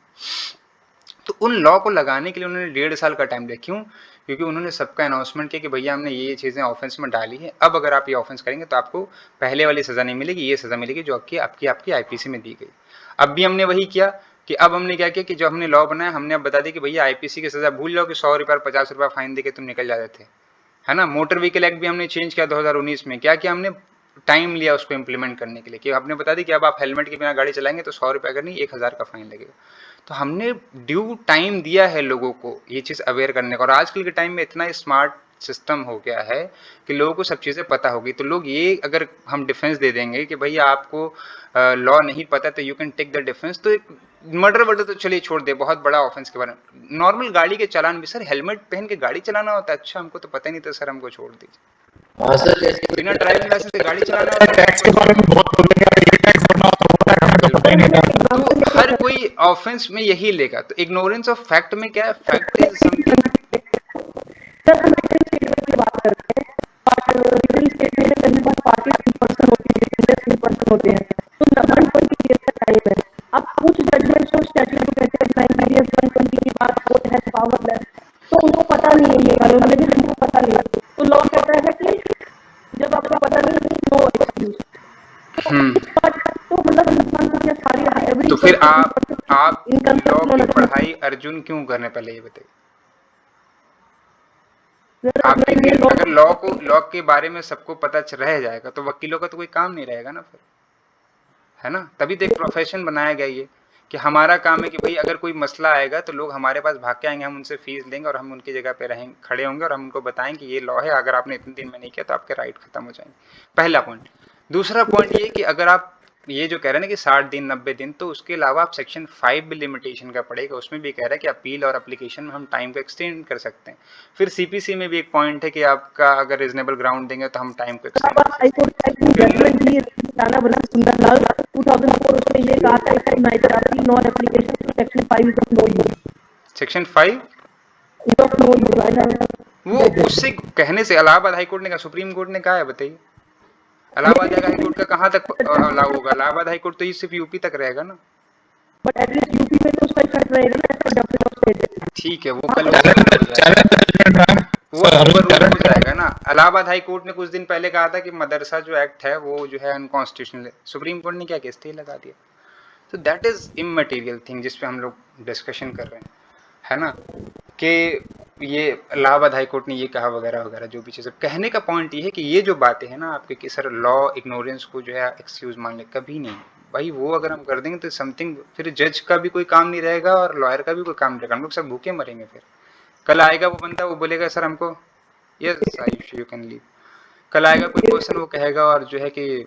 तो उन लॉ को लगाने के लिए उन्होंने 1.5 साल का टाइम लिया। क्यों? क्योंकि उन्होंने सबका अनाउंसमेंट किया कि भैया हमने ये चीज़ें ऑफेंस में डाली है, अब अगर आप ये ऑफेंस करेंगे तो आपको पहले वाली सज़ा नहीं मिलेगी, ये सज़ा मिलेगी जो आपकी आईपीसी में दी गई। अब भी हमने वही किया कि अब हमने क्या किया कि जो हमने लॉ बनाया, हमने अब बता दिया कि भैया आईपीसी की सज़ा भूल जाओ कि 100 रुपये और 50 रुपये फाइन दे के तुम निकल जाते थे, है ना। मोटर व्हीकल एक्ट भी हमने चेंज किया 2019 में। क्या किया हमने? टाइम लिया उसको इम्प्लीमेंट करने के लिए, कि आपने बता दी कि अब आप हेलमेट के बिना गाड़ी चलाएंगे तो 100 रुपये अगर नहीं 1000 का फाइन लगेगा। तो हमने ड्यू टाइम दिया है लोगों को ये चीज़ अवेयर करने का। और आजकल के टाइम में इतना स्मार्ट सिस्टम हो गया है कि लोगों को सब चीज़ें पता होगी। तो लोग ये अगर हम डिफेंस दे देंगे कि भैया आपको लॉ नहीं पता तो you can take the defence, तो एक मर्डर वर्डर तो चलिए छोड़ दे, बहुत बड़ा ऑफेंस के बारे में। नॉर्मल गाड़ी के चालान भी, सर हेलमेट पहन के गाड़ी चलाना होता है, अच्छा हमको तो पता ही नहीं था सर, हमको छोड़ दीजिए। बिना ड्राइविंग लाइसेंस से गाड़ी चलाना होता है, टैक्स के बारे में बहुत बोलेंगे, ये टैक्स भरना होता है, हमें तो पता ही नहीं था। तो हर कोई ऑफेंस में यही लेगा। तो इग्नोरेंस ऑफ फैक्ट में क्या है, फैक्ट इज समथिंग। सर हम रिटन स्टेटमेंट की बात करते हैं, और रिटन स्टेटमेंट में करने के बाद पार्टी 3% होती है, डिफेंडर्स 3% होते हैं, तो 120 डेज का टाइम है। अब कुछ जजमेंट्स और स्टैट्यूट कहते हैं 9 years 120 के बाद कोर्ट हैज पावरलेस, तो उनको पता नहीं है ये वाले, मतलब हमको पता नहीं है। तो लॉ कहता है कि जब आपको पता नहीं है नो एक्सक्यूज। तो मतलब इंसान को क्या सारी एवरी, तो फिर आप लॉ की पढ़ाई अर्जुन क्यों करने, पहले ये बताइए। आपके अगर लॉ के बारे में सबको पता रह जाएगा तो वकीलों का तो कोई काम नहीं रहेगा ना फिर, है ना। तभी तो एक प्रोफेशन बनाया गया ये, कि हमारा काम है कि भाई अगर कोई मसला आएगा तो लोग हमारे पास भाग के आएंगे, हम उनसे फीस लेंगे और हम उनकी जगह पे रहेंगे, खड़े होंगे और हम उनको बताएंगे कि ये लॉ है, अगर आपने इतने दिन में नहीं किया तो आपके राइट खत्म हो जाएंगे। पहला पॉइंट। दूसरा पॉइंट ये कि अगर आप ये जो कह रहे हैं ना कि 60 दिन 90 दिन, तो उसके अलावा आप सेक्शन 5 भी लिमिटेशन का पड़ेगा, उसमें भी कह रहा है कि अपील और एप्लीकेशन में हम टाइम को एक्सटेंड कर सकते हैं। फिर सीपीसी में भी एक पॉइंट है कि आपका अगर रीजनेबल ग्राउंड देंगे तो हम टाइम को एक्सटेंड कर सकते हैं। सेक्शन 5 वो उससे कहने से इलाहाबाद हाईकोर्ट ने कहा, सुप्रीम कोर्ट ने कहा है, बताइए इलाहाबाद हाईकोर्ट का कहाँ तक लागू होगा? इलाहाबाद हाईकोर्ट तो ये सिर्फ यूपी तक रहेगा ना। बट एटलीस्ट यूपी में तो उसका इफेक्ट रहेगा ना। ठीक है, वो कल वो हो जाएगा ना। इलाहाबाद हाईकोर्ट ने कुछ दिन पहले कहा था कि मदरसा जो एक्ट है वो जो है अनकॉन्स्टिट्यूशनल है। सुप्रीम कोर्ट ने क्या केस स्टे लगा दिया। तो दैट इज इमटेरियल थिंग जिस पे हम लोग डिस्कशन कर रहे हैं, है ना, कि ये इलाहाबाद हाईकोर्ट ने ये कहा वगैरह वगैरह जो भी चीज़। कहने का पॉइंट ये है कि ये जो बातें हैं ना आपके कि सर लॉ इग्नोरेंस को जो है एक्सक्यूज मान ले, कभी नहीं भाई। वो अगर हम कर देंगे तो समथिंग, फिर जज का भी कोई काम नहीं रहेगा और लॉयर का भी कोई काम नहीं रहेगा, हम लोग सब भूखे मरेंगे। फिर कल आएगा वो बंदा, वो बोलेगा सर हमको यस यू कैन लीव। कल आएगा कोई पर्सन, वो कहेगा और जो है कि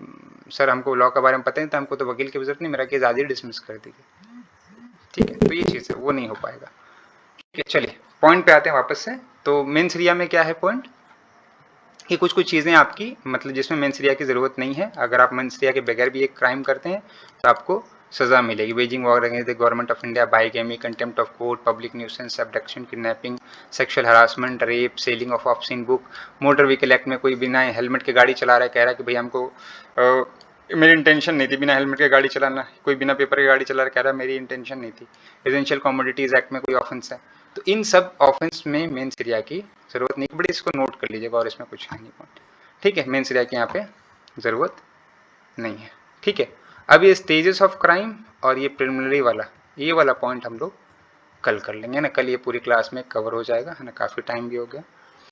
सर हमको लॉ के बारे में पता नहीं था, हमको तो वकील की जरूरत नहीं, मेरा केस आज ही डिसमिस कर दीजिए। ठीक है, तो ये चीज़ है, वो नहीं हो पाएगा। ठीक है, चलिए पॉइंट पे आते हैं वापस से। तो मेंस रिया में क्या है पॉइंट, कि कुछ कुछ चीज़ें आपकी मतलब जिसमें मेंस रिया की ज़रूरत नहीं है। अगर आप मेंस रिया के बगैर भी एक क्राइम करते हैं तो आपको सजा मिलेगी। Waging war against the government of India, bigamy, contempt of court, public nuisance, abduction, kidnapping, sexual harassment, rape, selling of obscene book. Motor vehicle act में कोई बिना हेलमेट के गाड़ी चला रहा है, कह रहा है कि भाई हमको मेरी इंटेंशन नहीं थी बिना हेलमेट के गाड़ी चलाना। कोई बिना पेपर के गाड़ी चला रहा, कह रहा है मेरी इंटेंशन नहीं थी। एसेंशियल कमोडिटीज एक्ट में कोई ऑफेंस है, तो इन सब ऑफेंस में मेंस रिया की जरूरत नहीं। बड़ी इसको नोट कर लीजिएगा और इसमें कुछ है नहीं पॉइंट। ठीक है, मेंस रिया की यहाँ पे जरूरत नहीं है। ठीक है, अब ये स्टेजेस ऑफ क्राइम और ये प्रिलिमिनरी वाला, ये वाला पॉइंट हम लोग कल कर लेंगे ना। कल ये पूरी क्लास में कवर हो जाएगा, है ना, काफ़ी टाइम भी हो गया।